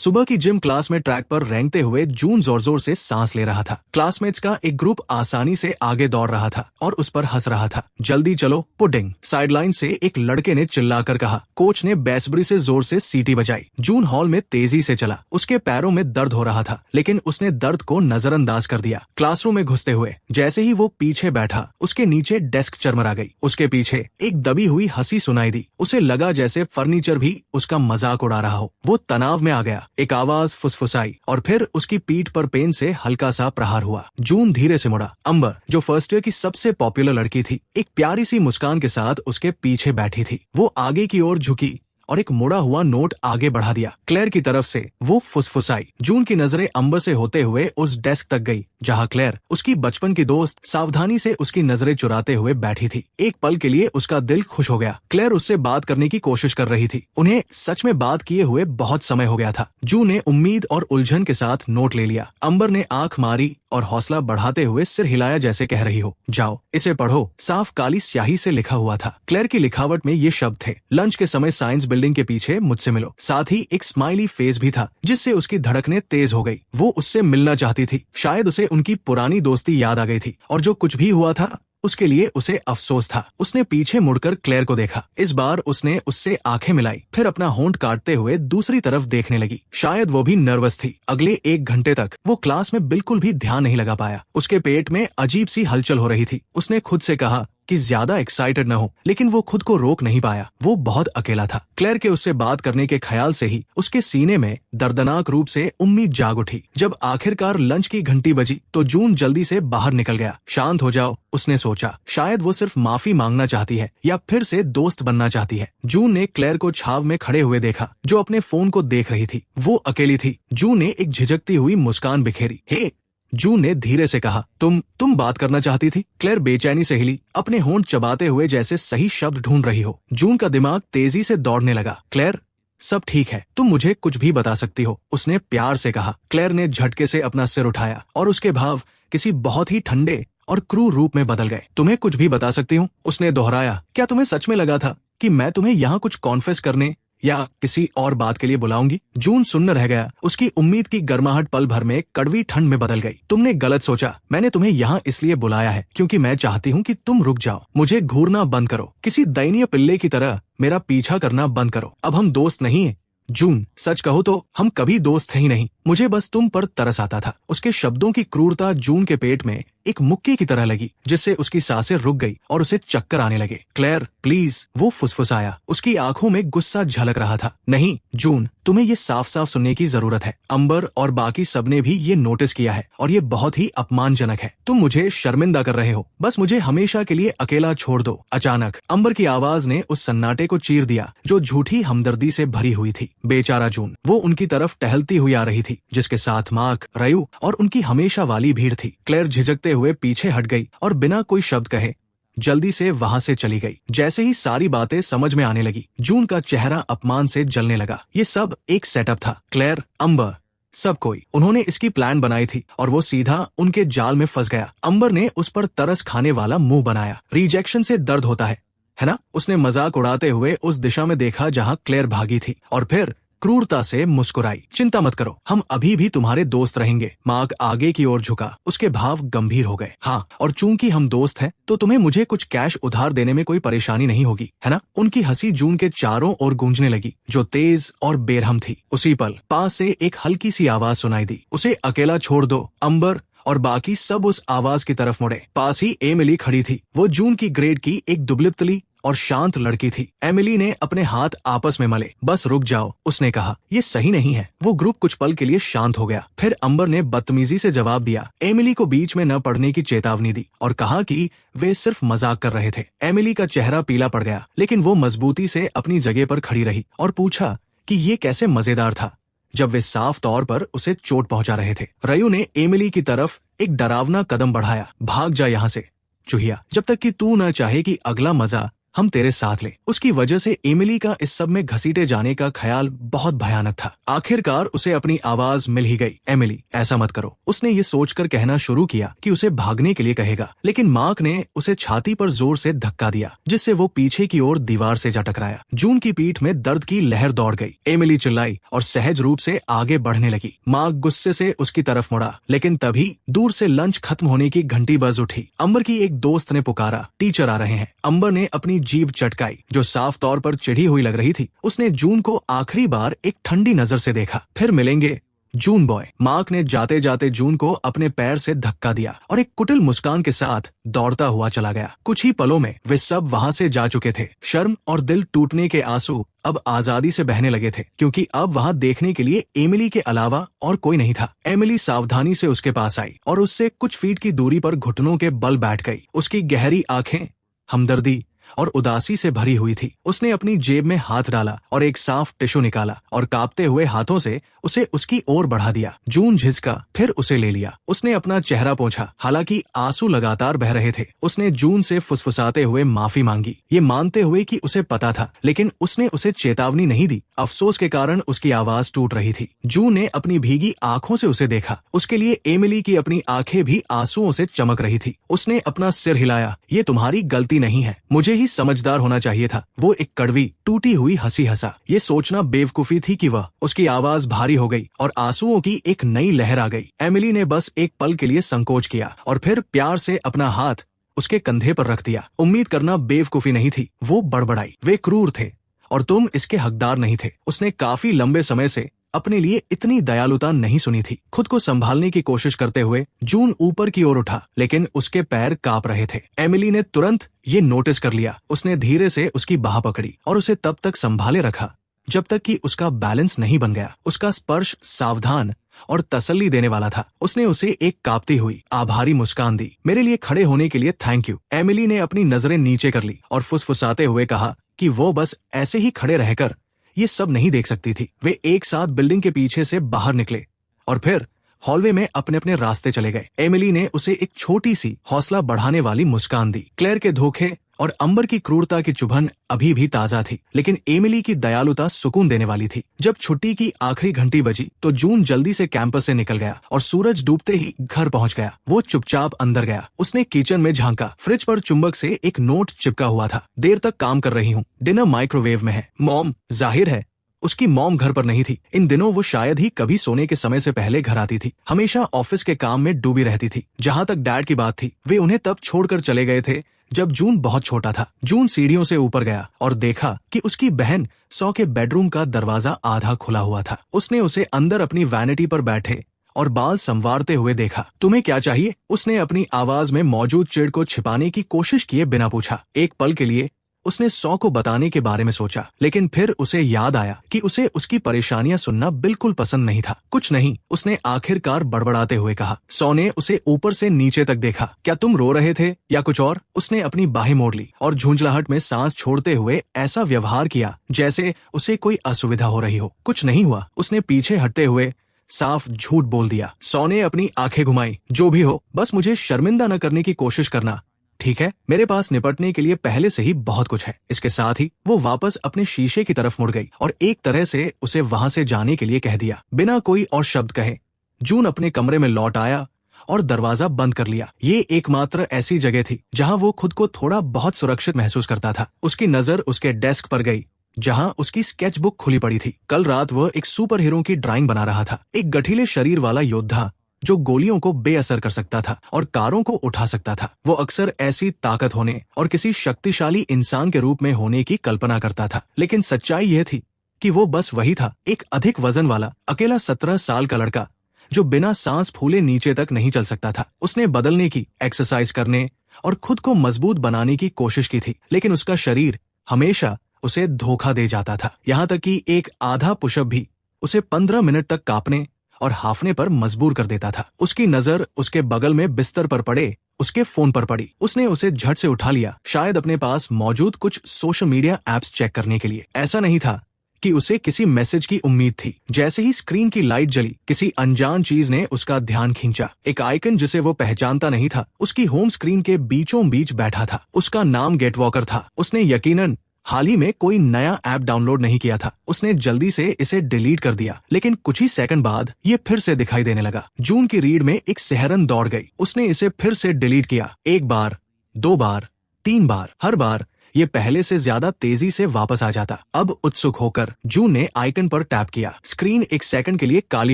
सुबह की gym class में ट्रैक पर रेंगते हुए जून जोर जोर से सांस ले रहा था। क्लासमेट्स का एक ग्रुप आसानी से आगे दौड़ रहा था और उस पर हंस रहा था। जल्दी चलो पुडिंग, साइडलाइन से एक लड़के ने चिल्लाकर कहा। कोच ने बेसब्री से जोर से सीटी बजाई। जून हॉल में तेजी से चला। उसके पैरों में दर्द हो रहा था, लेकिन उसने दर्द को नजरअंदाज कर दिया। क्लासरूम में घुसते हुए जैसे ही वो पीछे बैठा, उसके नीचे डेस्क चरमरा गई। उसके पीछे एक दबी हुई हंसी सुनाई दी। उसे लगा जैसे फर्नीचर भी उसका मजाक उड़ा रहा हो। वो तनाव में आ गया। एक आवाज फुसफुसाई और फिर उसकी पीठ पर पेन से हल्का सा प्रहार हुआ। जून धीरे से मुड़ा। अंबर, जो फर्स्ट ईयर की सबसे पॉपुलर लड़की थी, एक प्यारी सी मुस्कान के साथ उसके पीछे बैठी थी। वो आगे की ओर झुकी और एक मुड़ा हुआ नोट आगे बढ़ा दिया। क्लेयर की तरफ से। वो फुसफुसाई। जून की नजरें अंबर से होते हुए उस डेस्क तक गई जहां क्लेयर, उसकी बचपन की दोस्त, सावधानी से उसकी नजरें चुराते हुए बैठी थी। एक पल के लिए उसका दिल खुश हो गया। क्लेयर उससे बात करने की कोशिश कर रही थी। उन्हें सच में बात किए हुए बहुत समय हो गया था। जून ने उम्मीद और उलझन के साथ नोट ले लिया। अंबर ने आंख मारी और हौसला बढ़ाते हुए सिर हिलाया जैसे कह रही हो, जाओ इसे पढ़ो। साफ काली स्याही से लिखा हुआ था। क्लेयर की लिखावट में ये शब्द थे। लंच के समय साइंस बिल्डिंग के पीछे मुझसे मिलो। साथ ही एक स्माइली फेस भी था जिससे उसकी धड़कनें तेज हो गई। वो उससे मिलना चाहती थी। शायद उसे उनकी पुरानी दोस्ती याद आ गई थी और जो कुछ भी हुआ था उसके लिए उसे अफसोस था। उसने पीछे मुड़कर क्लेयर को देखा। इस बार उसने उससे आंखें मिलाई, फिर अपना होंठ काटते हुए दूसरी तरफ देखने लगी। शायद वो भी नर्वस थी। अगले 1 घंटे तक वो क्लास में बिल्कुल भी ध्यान नहीं लगा पाया। उसके पेट में अजीब सी हलचल हो रही थी। उसने खुद से कहा कि ज्यादा एक्साइटेड न हो, लेकिन वो खुद को रोक नहीं पाया। वो बहुत अकेला था। क्लेयर के उससे बात करने के ख्याल से ही उसके सीने में दर्दनाक रूप से उम्मीद जाग उठी। जब आखिरकार लंच की घंटी बजी तो जून जल्दी से बाहर निकल गया। शांत हो जाओ, उसने सोचा। शायद वो सिर्फ माफी मांगना चाहती है या फिर से दोस्त बनना चाहती है। जून ने क्लेयर को छाव में खड़े हुए देखा, जो अपने फोन को देख रही थी। वो अकेली थी। जून ने एक झिझकती हुई मुस्कान बिखेरी। हे, जून ने धीरे से कहा, तुम बात करना चाहती थी? क्लेयर बेचैनी से हिली, अपने होंठ चबाते हुए जैसे सही शब्द ढूंढ रही हो। जून का दिमाग तेजी से दौड़ने लगा। क्लेयर, सब ठीक है, तुम मुझे कुछ भी बता सकती हो, उसने प्यार से कहा। क्लेयर ने झटके से अपना सिर उठाया और उसके भाव किसी बहुत ही ठंडे और क्रूर रूप में बदल गए। तुम्हें कुछ भी बता सकती हूँ, उसने दोहराया। क्या तुम्हें सच में लगा था कि मैं तुम्हें यहाँ कुछ कॉन्फेस करने या किसी और बात के लिए बुलाऊंगी? जून सुन्न रह गया। उसकी उम्मीद की गर्माहट पल भर में कड़वी ठंड में बदल गई। तुमने गलत सोचा। मैंने तुम्हें यहाँ इसलिए बुलाया है क्योंकि मैं चाहती हूँ कि तुम रुक जाओ। मुझे घूरना बंद करो। किसी दयनीय पिल्ले की तरह मेरा पीछा करना बंद करो। अब हम दोस्त नहीं हैं। जून, सच कहो तो हम कभी दोस्त थे ही नहीं। मुझे बस तुम पर तरस आता था। उसके शब्दों की क्रूरता जून के पेट में एक मुक्के की तरह लगी, जिससे उसकी सांसें रुक गई और उसे चक्कर आने लगे। क्लेयर, प्लीज, वो फुसफुसाया। उसकी आंखों में गुस्सा झलक रहा था। नहीं जून, तुम्हें ये साफ साफ सुनने की जरूरत है। अंबर और बाकी सबने भी ये नोटिस किया है और ये बहुत ही अपमानजनक है। तुम मुझे शर्मिंदा कर रहे हो। बस मुझे हमेशा के लिए अकेला छोड़ दो। अचानक अंबर की आवाज ने उस सन्नाटे को चीर दिया जो झूठी हमदर्दी से भरी हुई थी। बेचारा जून। वो उनकी तरफ टहलती हुई आ रही थी, जिसके साथ मार्क, रयू और उनकी हमेशा वाली भीड़ थी। क्लेयर झिझकते हुए पीछे हट गई और बिना कोई शब्द कहे जल्दी से वहां से चली गई। जैसे ही सारी बातें समझ में आने लगी, जून का चेहरा अपमान से जलने लगा। ये सब एक सेटअप था। क्लेयर, अंबर, सब कोई, उन्होंने इसकी प्लान बनाई थी और वो सीधा उनके जाल में फंस गया। अंबर ने उस पर तरस खाने वाला मुंह बनाया। रिजेक्शन से दर्द होता है ना? उसने मजाक उड़ाते हुए उस दिशा में देखा जहां क्लेयर भागी थी और फिर क्रूरता से मुस्कुराई। चिंता मत करो, हम अभी भी तुम्हारे दोस्त रहेंगे। मार्क आगे की ओर झुका। उसके भाव गंभीर हो गए। हाँ, और चूंकि हम दोस्त हैं तो तुम्हें मुझे कुछ कैश उधार देने में कोई परेशानी नहीं होगी, है ना? उनकी हंसी जून के चारों ओर गूंजने लगी, जो तेज और बेरहम थी। उसी पल पास से एक हल्की सी आवाज सुनाई दी, उसे अकेला छोड़ दो। अंबर और बाकी सब उस आवाज की तरफ मुड़े। पास ही एमिली खड़ी थी। वो जून की ग्रेड की एक दुबली और शांत लड़की थी। एमिली ने अपने हाथ आपस में मले। बस रुक जाओ, उसने कहा, ये सही नहीं है। वो ग्रुप कुछ पल के लिए शांत हो गया। फिर अंबर ने बदतमीजी से जवाब दिया। एमिली को बीच में न पढ़ने की चेतावनी दी और कहा कि वे सिर्फ मजाक कर रहे थे। एमिली का चेहरा पीला पड़ गया, लेकिन वो मजबूती से अपनी जगह पर खड़ी रही और पूछा कि ये कैसे मजेदार था जब वे साफ तौर पर उसे चोट पहुंचा रहे थे। रयू ने एमिली की तरफ एक डरावना कदम बढ़ाया। भाग जा यहाँ से चूहिया, जब तक कि तू न चाहे कि अगला मजा हम तेरे साथ ले। उसकी वजह से एमिली का इस सब में घसीटे जाने का ख्याल बहुत भयानक था। आखिरकार उसे अपनी आवाज मिल ही गई। एमिली, ऐसा मत करो। उसने ये सोचकर कहना शुरू किया कि उसे भागने के लिए कहेगा, लेकिन मार्क ने उसे छाती पर जोर से धक्का दिया, जिससे वो पीछे की ओर दीवार से जा टकराया। जून की पीठ में दर्द की लहर दौड़ गई। एमिली चिल्लाई और सहज रूप से आगे बढ़ने लगी। मार्क गुस्से से उसकी तरफ मुड़ा, लेकिन तभी दूर से लंच खत्म होने की घंटी बज उठी। अंबर की एक दोस्त ने पुकारा, टीचर आ रहे हैं। अंबर ने अपनी जीभ चटकाई, जो साफ तौर पर चिढ़ी हुई लग रही थी। उसने जून को आखिरी बार एक ठंडी नजर से देखा। फिर मिलेंगे जून बॉय। मार्क ने जाते जाते जून को अपने पैर से धक्का दिया और एक कुटिल मुस्कान के साथ दौड़ता हुआ चला गया। कुछ ही पलों में वे सब वहां से जा चुके थे। शर्म और दिल टूटने के आंसू अब आजादी से बहने लगे थे, क्योंकि अब वहां देखने के लिए एमिली के अलावा और कोई नहीं था। एमिली सावधानी से उसके पास आई और उससे कुछ फीट की दूरी पर घुटनों के बल बैठ गई। उसकी गहरी आंखें हमदर्दी और उदासी से भरी हुई थी। उसने अपनी जेब में हाथ डाला और एक साफ टिश्यू निकाला और कांपते हुए हाथों से उसे उसकी ओर बढ़ा दिया। जून झिझका, फिर उसे ले लिया। उसने अपना चेहरा पोंछा, हालांकि आंसू लगातार बह रहे थे। उसने जून से फुसफुसाते हुए माफी मांगी, ये मानते हुए कि उसे पता था, लेकिन उसने उसे चेतावनी नहीं दी। अफसोस के कारण उसकी आवाज टूट रही थी। जून ने अपनी भीगी आंखों से उसे देखा। उसके लिए एमिली की अपनी आंखें भी आंसुओं से चमक रही थी। उसने अपना सिर हिलाया, ये तुम्हारी गलती नहीं है, मुझे ही समझदार होना चाहिए था। वो एक कड़वी टूटी हुई हंसी हंसा। ये सोचना बेवकूफी थी कि वह। उसकी आवाज भारी हो गई और आंसुओं की एक नई लहर आ गई। एमिली ने बस एक पल के लिए संकोच किया और फिर प्यार से अपना हाथ उसके कंधे पर रख दिया। उम्मीद करना बेवकूफी नहीं थी, वो बड़बड़ाई, वे क्रूर थे और तुम इसके हकदार नहीं थे। उसने काफी लंबे समय से अपने लिए इतनी दयालुता नहीं सुनी थी। खुद को संभालने की कोशिश करते हुए जून ऊपर की ओर उठा, लेकिन उसके पैर कांप रहे थे। एमिली ने तुरंत ये नोटिस कर लिया। उसने धीरे से उसकी बाह पकड़ी और उसे तब तक संभाले रखा जब तक कि उसका बैलेंस नहीं बन गया। उसका स्पर्श सावधान और तसल्ली देने वाला था। उसने उसे एक कांपती हुई आभारी मुस्कान दी। मेरे लिए खड़े होने के लिए थैंक यू। एमिली ने अपनी नजरें नीचे कर ली और फुसफुसाते हुए कहा कि वो बस ऐसे ही खड़े रहकर ये सब नहीं देख सकती थी। वे एक साथ बिल्डिंग के पीछे से बाहर निकले और फिर हॉलवे में अपने अपने रास्ते चले गए। एमिली ने उसे एक छोटी सी हौसला बढ़ाने वाली मुस्कान दी। क्लेयर के धोखे और अंबर की क्रूरता की चुभन अभी भी ताजा थी, लेकिन एमिली की दयालुता सुकून देने वाली थी। जब छुट्टी की आखिरी घंटी बजी तो जून जल्दी से कैंपस से निकल गया और सूरज डूबते ही घर पहुंच गया। वो चुपचाप अंदर गया। उसने किचन में झांका। फ्रिज पर चुंबक से एक नोट चिपका हुआ था, देर तक काम कर रही हूँ, डिनर माइक्रोवेव में है, मॉम। जाहिर है उसकी मॉम घर पर नहीं थी। इन दिनों वो शायद ही कभी सोने के समय से पहले घर आती थी। हमेशा ऑफिस के काम में डूबी रहती थी। जहाँ तक डैड की बात थी, वे उन्हें तब छोड़कर चले गए थे जब जून बहुत छोटा था। जून सीढ़ियों से ऊपर गया और देखा कि उसकी बहन सौ के बेडरूम का दरवाजा आधा खुला हुआ था। उसने उसे अंदर अपनी वैनिटी पर बैठे और बाल संवारते हुए देखा। तुम्हें क्या चाहिए? उसने अपनी आवाज में मौजूद चिढ़ को छिपाने की कोशिश किए बिना पूछा। एक पल के लिए उसने सौ को बताने के बारे में सोचा, लेकिन फिर उसे याद आया कि उसे उसकी परेशानियां सुनना बिल्कुल पसंद नहीं था। कुछ नहीं, उसने आखिरकार बड़बड़ाते हुए कहा। सौ ने उसे ऊपर से नीचे तक देखा। क्या तुम रो रहे थे या कुछ और? उसने अपनी बाहें मोड़ ली और झुंझलाहट में सांस छोड़ते हुए ऐसा व्यवहार किया जैसे उसे कोई असुविधा हो रही हो। कुछ नहीं हुआ, उसने पीछे हटते हुए साफ झूठ बोल दिया। सौ ने अपनी आंखें घुमाई। जो भी हो, बस मुझे शर्मिंदा न करने की कोशिश करना, ठीक है? मेरे पास निपटने के लिए पहले से ही बहुत कुछ है। इसके साथ ही वो वापस अपने शीशे की तरफ मुड़ गई और एक तरह से उसे वहां से जाने के लिए कह दिया, बिना कोई और शब्द कहे। जून अपने कमरे में लौट आया और दरवाजा बंद कर लिया। ये एकमात्र ऐसी जगह थी जहां वो खुद को थोड़ा बहुत सुरक्षित महसूस करता था। उसकी नजर उसके डेस्क पर गई जहां उसकी स्केच बुक खुली पड़ी थी। कल रात वह एक सुपर हीरो की ड्राइंग बना रहा था। एक गठीले शरीर वाला योद्धा जो गोलियों को बेअसर कर सकता था और कारों को उठा सकता था। वो अक्सर ऐसी ताकत होने और किसी शक्तिशाली इंसान के रूप में होने की कल्पना करता था, लेकिन सच्चाई यह थी कि वो बस वही था, एक अधिक वजन वाला अकेला 17 साल का लड़का जो बिना सांस फूले नीचे तक नहीं चल सकता था। उसने बदलने की, एक्सरसाइज करने और खुद को मजबूत बनाने की कोशिश की थी, लेकिन उसका शरीर हमेशा उसे धोखा दे जाता था। यहाँ तक कि एक आधा पुशअप भी उसे 15 मिनट तक कांपने और हाफने पर मजबूर कर देता था। उसकी नजर उसके बगल में बिस्तर पर पड़े उसके फोन पर पड़ी। उसने उसे झट से उठा लिया, शायद अपने पास मौजूद कुछ सोशल मीडिया एप्स चेक करने के लिए। ऐसा नहीं था कि उसे किसी मैसेज की उम्मीद थी। जैसे ही स्क्रीन की लाइट जली, किसी अनजान चीज ने उसका ध्यान खींचा। एक आइकन जिसे वो पहचानता नहीं था, उसकी होम स्क्रीन के बीचों बीच बैठा था। उसका नाम गेटवॉकर था। उसने यकीनन हाल ही में कोई नया ऐप डाउनलोड नहीं किया था। उसने जल्दी से इसे डिलीट कर दिया, लेकिन कुछ ही सेकंड बाद ये फिर से दिखाई देने लगा। जून की रीढ़ में एक सिहरन दौड़ गई। उसने इसे फिर से डिलीट किया, 1 बार, 2 बार, 3 बार। हर बार ये पहले से ज्यादा तेजी से वापस आ जाता। अब उत्सुक होकर जून ने आइकन पर टैप किया। स्क्रीन एक सेकंड के लिए काली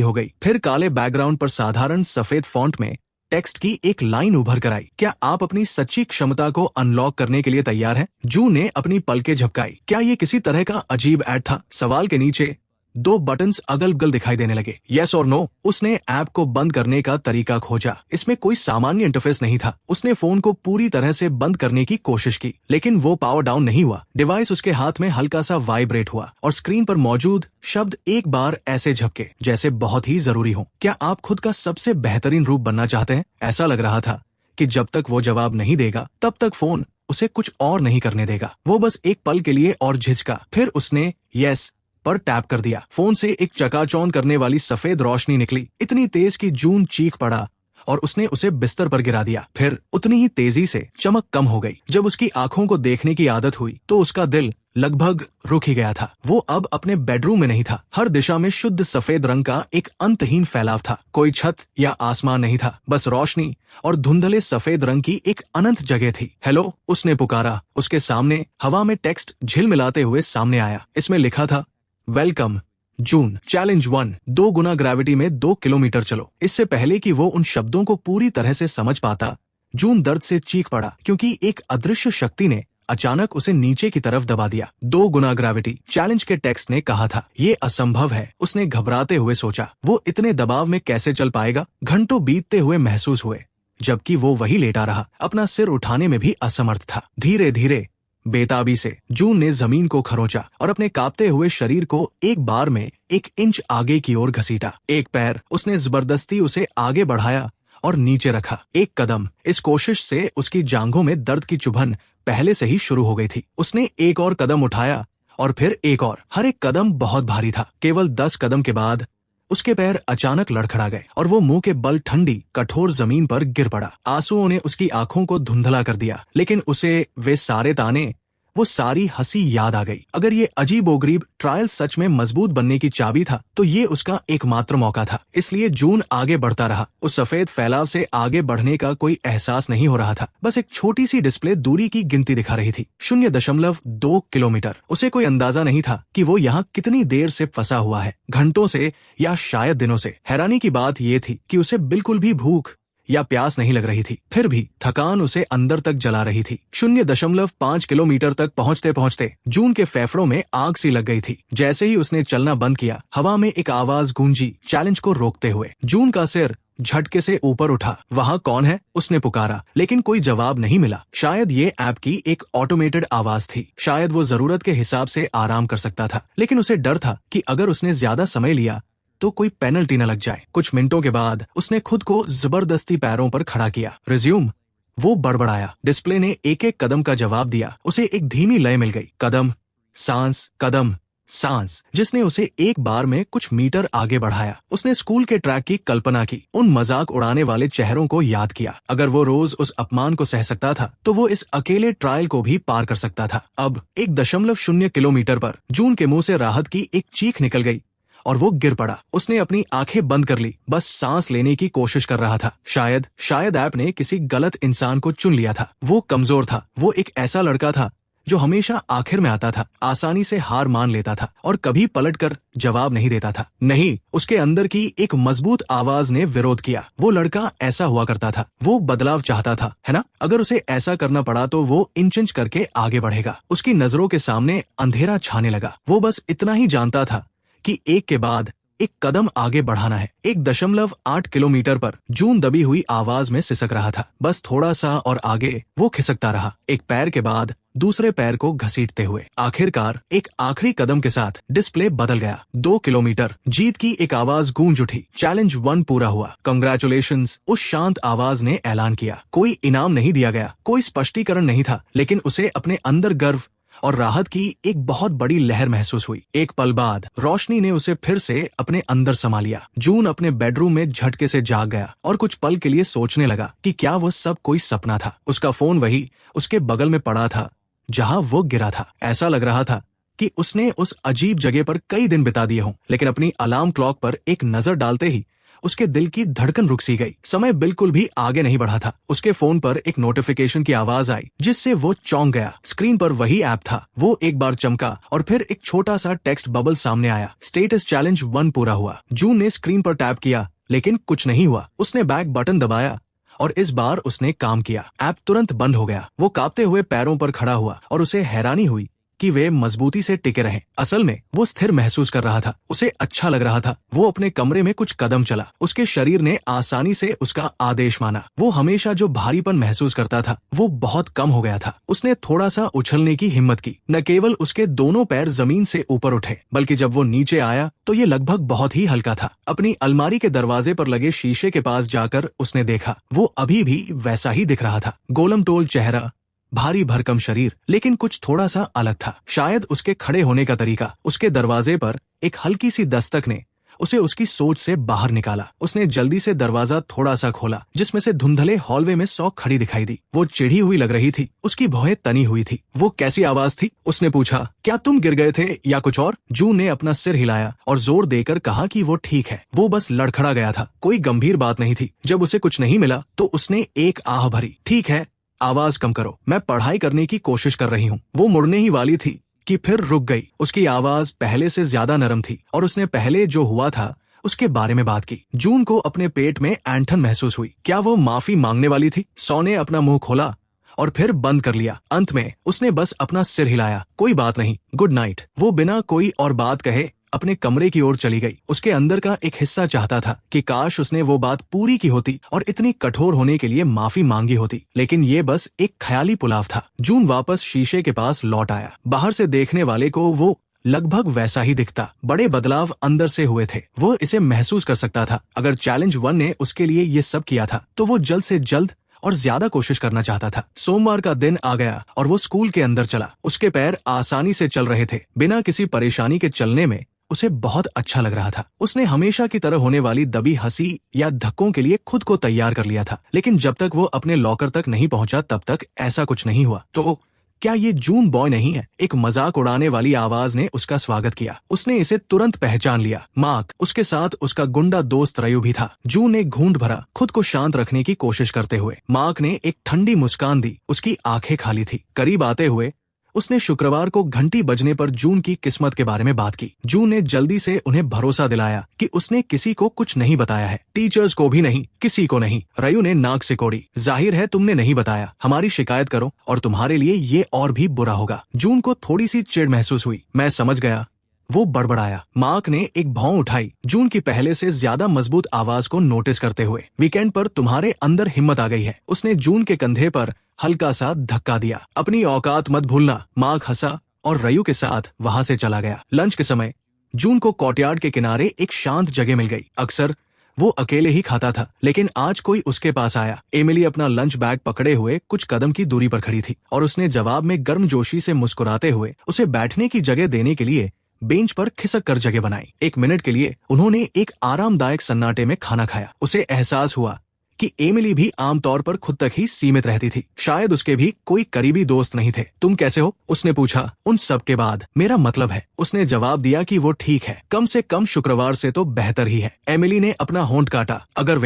हो गई, फिर काले बैकग्राउंड पर साधारण सफेद फॉन्ट में टेक्स्ट की एक लाइन उभर कर आई। क्या आप अपनी सच्ची क्षमता को अनलॉक करने के लिए तैयार हैं? जून ने अपनी पलकें झपकाई। क्या ये किसी तरह का अजीब ऐड था? सवाल के नीचे 2 बटन्स अगल बगल दिखाई देने लगे, यस और नो। उसने ऐप को बंद करने का तरीका खोजा। इसमें कोई सामान्य इंटरफेस नहीं था। उसने फोन को पूरी तरह से बंद करने की कोशिश की, लेकिन वो पावर डाउन नहीं हुआ। डिवाइस उसके हाथ में हल्का सा वाइब्रेट हुआ और स्क्रीन पर मौजूद शब्द एक बार ऐसे झपके जैसे बहुत ही जरूरी हो। क्या आप खुद का सबसे बेहतरीन रूप बनना चाहते हैं? ऐसा लग रहा था कि जब तक वो जवाब नहीं देगा, तब तक फोन उसे कुछ और नहीं करने देगा। वो बस एक पल के लिए और झिझका, फिर उसने यस पर टैप कर दिया। फोन से एक चकाचौंध करने वाली सफेद रोशनी निकली, इतनी तेज कि जून चीख पड़ा और उसने उसे बिस्तर पर गिरा दिया। फिर उतनी ही तेजी से चमक कम हो गई। जब उसकी आंखों को देखने की आदत हुई तो उसका दिल लगभग रुक ही गया था। वो अब अपने बेडरूम में नहीं था। हर दिशा में शुद्ध सफेद रंग का एक अंतहीन फैलाव था। कोई छत या आसमान नहीं था, बस रोशनी और धुंधले सफेद रंग की एक अनंत जगह थी। हेलो, उसने पुकारा। उसके सामने हवा में टेक्स्ट झिलमिलाते हुए सामने आया। इसमें लिखा था, वेलकम जून, चैलेंज 1, 2 गुना ग्रेविटी में 2 किलोमीटर चलो। इससे पहले कि वो उन शब्दों को पूरी तरह से समझ पाता, जून दर्द से चीख पड़ा, क्योंकि एक अदृश्य शक्ति ने अचानक उसे नीचे की तरफ दबा दिया। 2 गुना ग्रेविटी, चैलेंज के टेक्स्ट ने कहा था। ये असंभव है, उसने घबराते हुए सोचा। वो इतने दबाव में कैसे चल पाएगा? घंटों बीतते हुए महसूस हुए, जबकि वो वही लेटा रहा, अपना सिर उठाने में भी असमर्थ था। धीरे धीरे बेताबी से जून ने जमीन को खरोंचा और अपने कांपते हुए शरीर को एक बार में 1 इंच आगे की ओर घसीटा। एक पैर उसने जबरदस्ती उसे आगे बढ़ाया और नीचे रखा। एक कदम, इस कोशिश से उसकी जांघों में दर्द की चुभन पहले से ही शुरू हो गई थी। उसने एक और कदम उठाया और फिर एक और। हर एक कदम बहुत भारी था। केवल 10 कदम के बाद उसके पैर अचानक लड़खड़ा गए और वो मुंह के बल ठंडी कठोर जमीन पर गिर पड़ा। आंसुओं ने उसकी आंखों को धुंधला कर दिया, लेकिन उसे वे सारे ताने, वो सारी हंसी याद आ गई। अगर ये अजीबोगरीब ट्रायल सच में मजबूत बनने की चाबी था, तो ये उसका एकमात्र मौका था। इसलिए जून आगे बढ़ता रहा। उस सफेद फैलाव से आगे बढ़ने का कोई एहसास नहीं हो रहा था। बस एक छोटी सी डिस्प्ले दूरी की गिनती दिखा रही थी, 0.2 किलोमीटर। उसे कोई अंदाजा नहीं था कि वो यहाँ कितनी देर से फंसा हुआ है, घंटों से या शायद दिनों से। हैरानी की बात ये थी कि उसे बिल्कुल भी भूख या प्यास नहीं लग रही थी, फिर भी थकान उसे अंदर तक जला रही थी। 0.5 किलोमीटर तक पहुंचते पहुंचते जून के फेफड़ों में आग सी लग गई थी। जैसे ही उसने चलना बंद किया, हवा में एक आवाज गूंजी, चैलेंज को रोकते हुए। जून का सिर झटके से ऊपर उठा। वहाँ कौन है? उसने पुकारा, लेकिन कोई जवाब नहीं मिला। शायद ये ऐप की एक ऑटोमेटेड आवाज थी। शायद वो जरूरत के हिसाब से आराम कर सकता था, लेकिन उसे डर था कि अगर उसने ज्यादा समय लिया तो कोई पेनल्टी न लग जाए। कुछ मिनटों के बाद उसने खुद को जबरदस्ती पैरों पर खड़ा किया। रिज्यूम, वो बड़बड़ाया। डिस्प्ले ने एक एक कदम का जवाब दिया। उसे एक धीमी लय मिल गई, कदम सांस कदम सांस, जिसने उसे एक बार में कुछ मीटर आगे बढ़ाया। उसने स्कूल के ट्रैक की कल्पना की, उन मजाक उड़ाने वाले चेहरों को याद किया। अगर वो रोज उस अपमान को सह सकता था, तो वो इस अकेले ट्रायल को भी पार कर सकता था। अब 1.0 किलोमीटर पर जून के मुंह से राहत की एक चीख निकल गई और वो गिर पड़ा। उसने अपनी आंखें बंद कर ली, बस सांस लेने की कोशिश कर रहा था। शायद ऐप ने किसी गलत इंसान को चुन लिया था। वो कमजोर था। वो एक ऐसा लड़का था जो हमेशा आखिर में आता था, आसानी से हार मान लेता था और कभी पलटकर जवाब नहीं देता था। नहीं, उसके अंदर की एक मजबूत आवाज ने विरोध किया। वो लड़का ऐसा हुआ करता था। वो बदलाव चाहता था, है ना? अगर उसे ऐसा करना पड़ा तो वो इंच इंच करके आगे बढ़ेगा। उसकी नजरों के सामने अंधेरा छाने लगा। वो बस इतना ही जानता था कि एक के बाद एक कदम आगे बढ़ाना है। 1.8 किलोमीटर पर जून दबी हुई आवाज में सिसक रहा था। बस थोड़ा सा और आगे वो खिसकता रहा, एक पैर के बाद दूसरे पैर को घसीटते हुए। आखिरकार एक आखिरी कदम के साथ डिस्प्ले बदल गया। 2 किलोमीटर। जीत की एक आवाज गूंज उठी। चैलेंज 1 पूरा हुआ। कंग्रेचुलेशंस, उस शांत आवाज ने ऐलान किया। कोई इनाम नहीं दिया गया, कोई स्पष्टीकरण नहीं था, लेकिन उसे अपने अंदर गर्व और राहत की एक बहुत बड़ी लहर महसूस हुई। एक पल बाद रोशनी ने उसे फिर से अपने अंदर समा लिया। जून अपने बेडरूम में झटके से जाग गया और कुछ पल के लिए सोचने लगा कि क्या वो सब कोई सपना था। उसका फोन वही उसके बगल में पड़ा था जहां वो गिरा था। ऐसा लग रहा था कि उसने उस अजीब जगह पर कई दिन बिता दिए हों। लेकिन अपनी अलार्म क्लॉक पर एक नजर डालते ही उसके दिल की धड़कन रुक सी गई। समय बिल्कुल भी आगे नहीं बढ़ा था। उसके फोन पर एक नोटिफिकेशन की आवाज आई जिससे वो चौंक गया। स्क्रीन पर वही ऐप था। वो एक बार चमका और फिर एक छोटा सा टेक्स्ट बबल सामने आया। स्टेटस चैलेंज 1 पूरा हुआ। जून ने स्क्रीन पर टैप किया लेकिन कुछ नहीं हुआ। उसने बैक बटन दबाया और इस बार उसने काम किया। ऐप तुरंत बंद हो गया। वो कांपते हुए पैरों पर खड़ा हुआ और उसे हैरानी हुई कि वे मजबूती से टिके रहे। असल में वो स्थिर महसूस कर रहा था। उसे अच्छा लग रहा था। वो अपने कमरे में कुछ कदम चला। उसके शरीर ने आसानी से उसका आदेश माना। वो हमेशा जो भारीपन महसूस करता था वो बहुत कम हो गया था। उसने थोड़ा सा उछलने की हिम्मत की। न केवल उसके दोनों पैर जमीन से ऊपर उठे बल्कि जब वो नीचे आया तो ये लगभग बहुत ही हल्का था। अपनी अलमारी के दरवाजे पर लगे शीशे के पास जाकर उसने देखा वो अभी भी वैसा ही दिख रहा था। गोलमटोल चेहरा, भारी भरकम शरीर, लेकिन कुछ थोड़ा सा अलग था। शायद उसके खड़े होने का तरीका। उसके दरवाजे पर एक हल्की सी दस्तक ने उसे उसकी सोच से बाहर निकाला। उसने जल्दी से दरवाजा थोड़ा सा खोला जिसमें से धुंधले हॉलवे में सौ खड़ी दिखाई दी। वो चिढ़ी हुई लग रही थी। उसकी भौहें तनी हुई थी। वो कैसी आवाज थी? उसने पूछा। क्या तुम गिर गए थे या कुछ और? जून ने अपना सिर हिलाया और जोर देकर कहा कि वो ठीक है। वो बस लड़खड़ा गया था। कोई गंभीर बात नहीं थी। जब उसे कुछ नहीं मिला तो उसने एक आह भरी। ठीक है, आवाज कम करो, मैं पढ़ाई करने की कोशिश कर रही हूँ। वो मुड़ने ही वाली थी कि फिर रुक गई। उसकी आवाज पहले से ज्यादा नरम थी और उसने पहले जो हुआ था उसके बारे में बात की। जून को अपने पेट में ऐंठन महसूस हुई। क्या वो माफी मांगने वाली थी? सौ ने अपना मुंह खोला और फिर बंद कर लिया। अंत में उसने बस अपना सिर हिलाया। कोई बात नहीं, गुड नाइट। वो बिना कोई और बात कहे अपने कमरे की ओर चली गई। उसके अंदर का एक हिस्सा चाहता था कि काश उसने वो बात पूरी की होती और इतनी कठोर होने के लिए माफी मांगी होती, लेकिन ये बस एक ख्याली पुलाव था। जून वापस शीशे के पास लौट आया। बाहर से देखने वाले को वो लगभग वैसा ही दिखता। बड़े बदलाव अंदर से हुए थे। वो इसे महसूस कर सकता था। अगर चैलेंज 1 ने उसके लिए ये सब किया था तो वो जल्द से जल्द और ज्यादा कोशिश करना चाहता था। सोमवार का दिन आ गया और वो स्कूल के अंदर चला। उसके पैर आसानी से चल रहे थे। बिना किसी परेशानी के चलने में उसे बहुत अच्छा लग रहा था। उसने हमेशा की तरह होने वाली दबी हंसी या धक्कों के लिए खुद को तैयार कर लिया था। लेकिन जब तक वो अपने लॉकर तक नहीं पहुंचा तब तक ऐसा कुछ नहीं हुआ। तो क्या ये जून बॉय नहीं है? एक मजाक उड़ाने वाली आवाज ने उसका स्वागत किया। उसने इसे तुरंत पहचान लिया। मार्क, उसके साथ उसका गुंडा दोस्त रयू भी था। जून ने घूंट भरा, खुद को शांत रखने की कोशिश करते हुए। मार्क ने एक ठंडी मुस्कान दी। उसकी आंखें खाली थी। करीब आते हुए उसने शुक्रवार को घंटी बजने पर जून की किस्मत के बारे में बात की। जून ने जल्दी से उन्हें भरोसा दिलाया कि उसने किसी को कुछ नहीं बताया है, टीचर्स को भी नहीं, किसी को नहीं। रयू ने नाक सिकोड़ी। जाहिर है तुमने नहीं बताया। हमारी शिकायत करो और तुम्हारे लिए ये और भी बुरा होगा। जून को थोड़ी सी चिढ़ महसूस हुई। मैं समझ गया, वो बड़बड़ाया। मार्क ने एक भौं उठाई, जून की पहले से ज्यादा मजबूत आवाज को नोटिस करते हुए। वीकेंड पर तुम्हारे अंदर हिम्मत आ गई है। उसने जून के कंधे पर हल्का सा धक्का दिया। अपनी औकात मत भूलना। मार्क हंसा और रयू के साथ वहां से चला गया। लंच के समय जून को कोर्टयार्ड के किनारे एक शांत जगह मिल गई। अक्सर वो अकेले ही खाता था, लेकिन आज कोई उसके पास आया। एमिली अपना लंच बैग पकड़े हुए कुछ कदम की दूरी पर खड़ी थी और उसने जवाब में गर्मजोशी से मुस्कुराते हुए उसे बैठने की जगह देने के लिए बेंच पर खिसक कर जगह बनाई। 1 मिनट के लिए उन्होंने एक आरामदायक सन्नाटे में खाना खाया। उसे एहसास हुआ कि एमिली भी आमतौर पर खुद तक ही सीमित रहती थी। शायद उसके भी कोई करीबी दोस्त नहीं थे। तुम कैसे हो? उसने पूछा। उन सब के बाद मेरा मतलब है, उसने जवाब दिया कि वो ठीक है। कम से कम शुक्रवार से तो बेहतर ही है। एमिली ने अपना होंठ काटा। अगर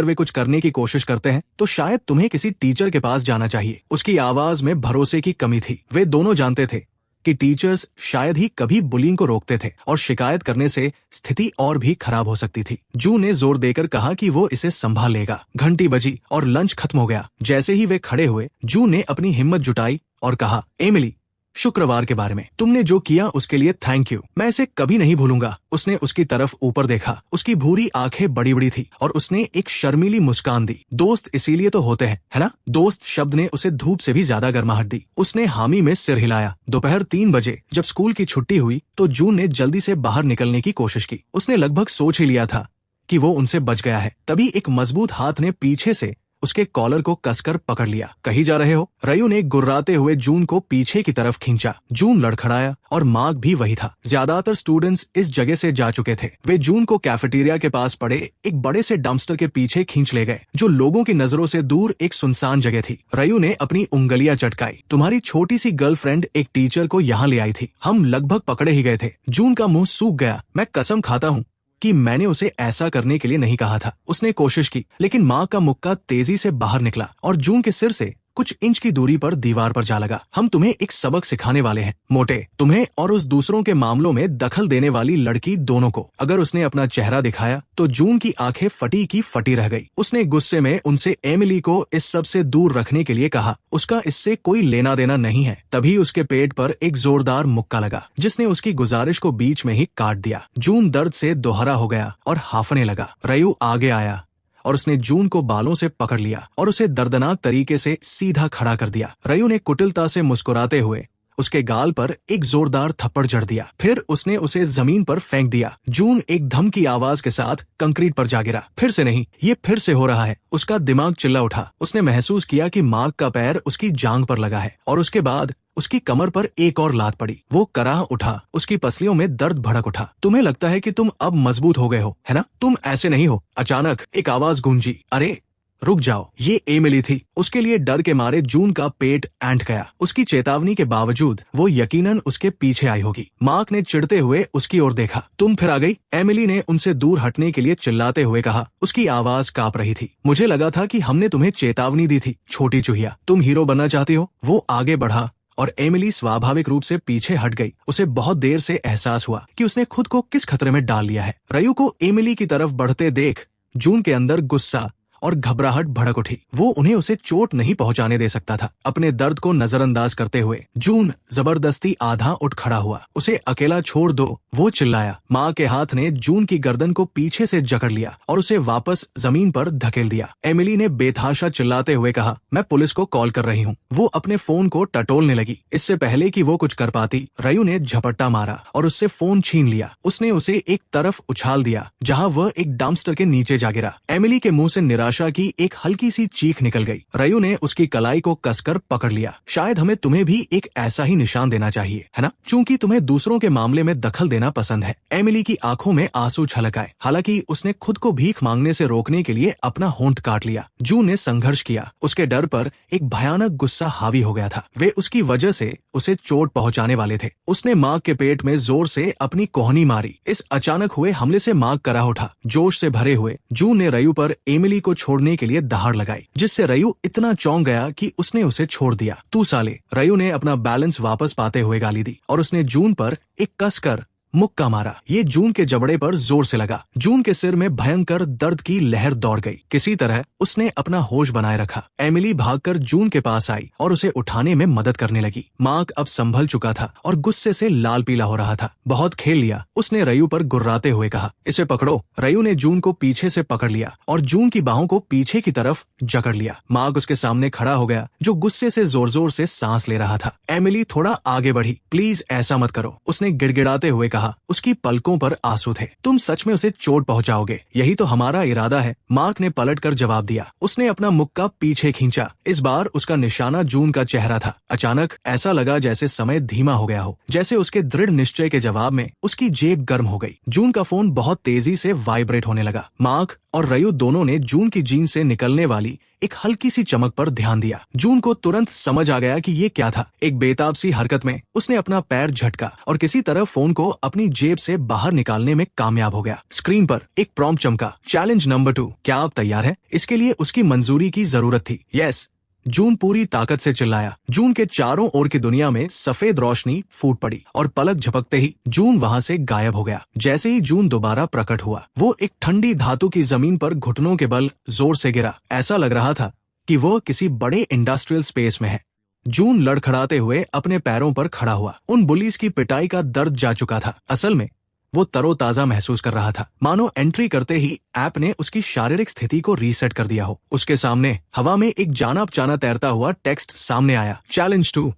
वे कुछ करने की कोशिश करते हैं तो शायद तुम्हें किसी टीचर के पास जाना चाहिए। उसकी आवाज में भरोसे की कमी थी। वे दोनों जानते थे कि टीचर्स शायद ही कभी बुलिंग को रोकते थे और शिकायत करने से स्थिति और भी खराब हो सकती थी। जू ने जोर देकर कहा कि वो इसे संभाल लेगा। घंटी बजी और लंच खत्म हो गया। जैसे ही वे खड़े हुए, जू ने अपनी हिम्मत जुटाई और कहा, एमिली, शुक्रवार के बारे में तुमने जो किया उसके लिए थैंक यू। मैं इसे कभी नहीं भूलूंगा। उसने उसकी तरफ ऊपर देखा। उसकी भूरी आंखें बड़ी बड़ी थी और उसने एक शर्मीली मुस्कान दी। दोस्त इसीलिए तो होते हैं, है ना? दोस्त शब्द ने उसे धूप से भी ज्यादा गर्माहट दी। उसने हामी में सिर हिलाया। दोपहर 3 बजे जब स्कूल की छुट्टी हुई तो जून ने जल्दी से बाहर निकलने की कोशिश की। उसने लगभग सोच ही लिया था कि वो उनसे बच गया है। तभी एक मजबूत हाथ ने पीछे से उसके कॉलर को कसकर पकड़ लिया। कहीं जा रहे हो? रयू ने गुर्राते हुए जून को पीछे की तरफ खींचा। जून लड़खड़ाया और मार्क भी वही था। ज्यादातर स्टूडेंट्स इस जगह से जा चुके थे। वे जून को कैफेटेरिया के पास पड़े एक बड़े से डंपस्टर के पीछे खींच ले गए, जो लोगों की नजरों से दूर एक सुनसान जगह थी। रयू ने अपनी उंगलियां चटकाई। तुम्हारी छोटी सी गर्लफ्रेंड एक टीचर को यहाँ ले आई थी। हम लगभग पकड़े ही गए थे। जून का मुंह सूख गया। मैं कसम खाता हूँ कि मैंने उसे ऐसा करने के लिए नहीं कहा था। उसने कोशिश की, लेकिन माँ का मुक्का तेजी से बाहर निकला और जून के सिर से कुछ इंच की दूरी पर दीवार पर जा लगा। हम तुम्हें एक सबक सिखाने वाले हैं, मोटे, तुम्हें और उस दूसरों के मामलों में दखल देने वाली लड़की दोनों को। अगर उसने अपना चेहरा दिखाया तो जून की आंखें फटी की फटी रह गई। उसने गुस्से में उनसे एमिली को इस सब से दूर रखने के लिए कहा। उसका इससे कोई लेना देना नहीं है। तभी उसके पेट पर एक जोरदार मुक्का लगा, जिसने उसकी गुजारिश को बीच में ही काट दिया। जून दर्द से दोहरा हो गया और हांफने लगा। रयू आगे आया और उसने जून को बालों से पकड़ लिया और उसे दर्दनाक तरीके से सीधा खड़ा कर दिया। रयू ने कुटिलता से मुस्कुराते हुए उसके गाल पर एक जोरदार थप्पड़ जड़ दिया। फिर उसने उसे जमीन पर फेंक दिया। जून एक धम की आवाज के साथ कंक्रीट पर जा गिरा। फिर से नहीं, ये फिर से हो रहा है। उसका दिमाग चिल्ला उठा। उसने महसूस किया कि मार्क का पैर उसकी जांघ पर लगा है और उसके बाद उसकी कमर पर एक और लात पड़ी। वो कराह उठा। उसकी पसलियों में दर्द भड़क उठा। तुम्हें लगता है कि तुम अब मजबूत हो गए हो, है ना? तुम ऐसे नहीं हो। अचानक एक आवाज गूंजी, अरे रुक जाओ। ये एमिली थी। उसके लिए डर के मारे जून का पेट ऐंठ गया। उसकी चेतावनी के बावजूद वो यकीनन उसके पीछे आई होगी। मार्क ने चिढ़ते हुए उसकी ओर देखा। तुम फिर आ गई? एमिली ने उनसे दूर हटने के लिए चिल्लाते हुए कहा। उसकी आवाज कांप रही थी। मुझे लगा था कि हमने तुम्हें चेतावनी दी थी, छोटी चूहिया। तुम हीरो बनना चाहती हो? वो आगे बढ़ा और एमिली स्वाभाविक रूप से पीछे हट गई। उसे बहुत देर से एहसास हुआ कि उसने खुद को किस खतरे में डाल लिया है। रयू को एमिली की तरफ बढ़ते देख जून के अंदर गुस्सा और घबराहट भड़क उठी। वो उन्हें उसे चोट नहीं पहुंचाने दे सकता था। अपने दर्द को नजरअंदाज करते हुए जून जबरदस्ती आधा उठ खड़ा हुआ। उसे अकेला छोड़ दो, वो चिल्लाया। माँ के हाथ ने जून की गर्दन को पीछे से जकड़ लिया और उसे वापस जमीन पर धकेल दिया। एमिली ने बेतहाशा चिल्लाते हुए कहा, मैं पुलिस को कॉल कर रही हूँ। वो अपने फोन को टटोलने लगी। इससे पहले कि वो कुछ कर पाती, रयू ने झपट्टा मारा और उससे फोन छीन लिया। उसने उसे एक तरफ उछाल दिया जहाँ वह एक डंपस्टर के नीचे जा गिरा। एमिली के मुंह से निराशा की एक हल्की सी चीख निकल गई। रयू ने उसकी कलाई को कसकर पकड़ लिया। शायद हमें तुम्हें भी एक ऐसा ही निशान देना चाहिए, है ना? क्योंकि तुम्हें दूसरों के मामले में दखल देना पसंद है। एमिली की आंखों में आंसू छलक आए। हालांकि उसने खुद को भीख मांगने से रोकने के लिए अपना होंठ काट लिया। जून ने संघर्ष किया। उसके डर पर एक भयानक गुस्सा हावी हो गया था। वे उसकी वजह से उसे चोट पहुंचाने वाले थे। उसने मार्क के पेट में जोर से अपनी कोहनी मारी। इस अचानक हुए हमले से मार्क कराह उठा। जोश से भरे हुए जून ने रयू पर एमिली को छोड़ने के लिए दहाड़ लगाई, जिससे रयू इतना चौंक गया कि उसने उसे छोड़ दिया। तू साले! रयू ने अपना बैलेंस वापस पाते हुए गाली दी और उसने जून पर एक कसकर मुक्का मारा। ये जून के जबड़े पर जोर से लगा। जून के सिर में भयंकर दर्द की लहर दौड़ गई। किसी तरह उसने अपना होश बनाए रखा। एमिली भागकर जून के पास आई और उसे उठाने में मदद करने लगी। मार्क अब संभल चुका था और गुस्से से लाल पीला हो रहा था। बहुत खेल लिया, उसने रयू पर गुर्राते हुए कहा। इसे पकड़ो। रयू ने जून को पीछे से पकड़ लिया और जून की बाहों को पीछे की तरफ जकड़ लिया। मार्क उसके सामने खड़ा हो गया, जो गुस्से से जोर जोर से सांस ले रहा था। एमिली थोड़ा आगे बढ़ी। प्लीज ऐसा मत करो, उसने गिड़गिड़ाते हुए कहा। उसकी पलकों पर आंसू थे। तुम सच में उसे चोट पहुंचाओगे, यही तो हमारा इरादा है, मार्क ने पलटकर जवाब दिया। उसने अपना मुक्का पीछे खींचा। इस बार उसका निशाना जून का चेहरा था। अचानक ऐसा लगा जैसे समय धीमा हो गया हो, जैसे उसके दृढ़ निश्चय के जवाब में उसकी जेब गर्म हो गई। जून का फोन बहुत तेजी से वाइब्रेट होने लगा। मार्क और रयू दोनों ने जून की जीन्स से निकलने वाली एक हल्की सी चमक पर ध्यान दिया। जून को तुरंत समझ आ गया कि ये क्या था। एक बेताब सी हरकत में उसने अपना पैर झटका और किसी तरह फोन को अपनी जेब से बाहर निकालने में कामयाब हो गया। स्क्रीन पर एक प्रॉम्प्ट चमका, चैलेंज नंबर 2, क्या आप तैयार हैं? इसके लिए उसकी मंजूरी की जरूरत थी। यस, जून पूरी ताकत से चिल्लाया। जून के चारों ओर की दुनिया में सफेद रोशनी फूट पड़ी और पलक झपकते ही जून वहां से गायब हो गया। जैसे ही जून दोबारा प्रकट हुआ, वो एक ठंडी धातु की जमीन पर घुटनों के बल जोर से गिरा। ऐसा लग रहा था कि वो किसी बड़े इंडस्ट्रियल स्पेस में है। जून लड़खड़ाते हुए अपने पैरों पर खड़ा हुआ। उन बुलीज की पिटाई का दर्द जा चुका था। असल में वो तरोताजा महसूस कर रहा था, मानो एंट्री करते ही ऐप ने उसकी शारीरिक स्थिति को रीसेट कर दिया हो। उसके सामने हवा में एक जाना पहचाना तैरता हुआ टेक्स्ट सामने आया, चैलेंज 2,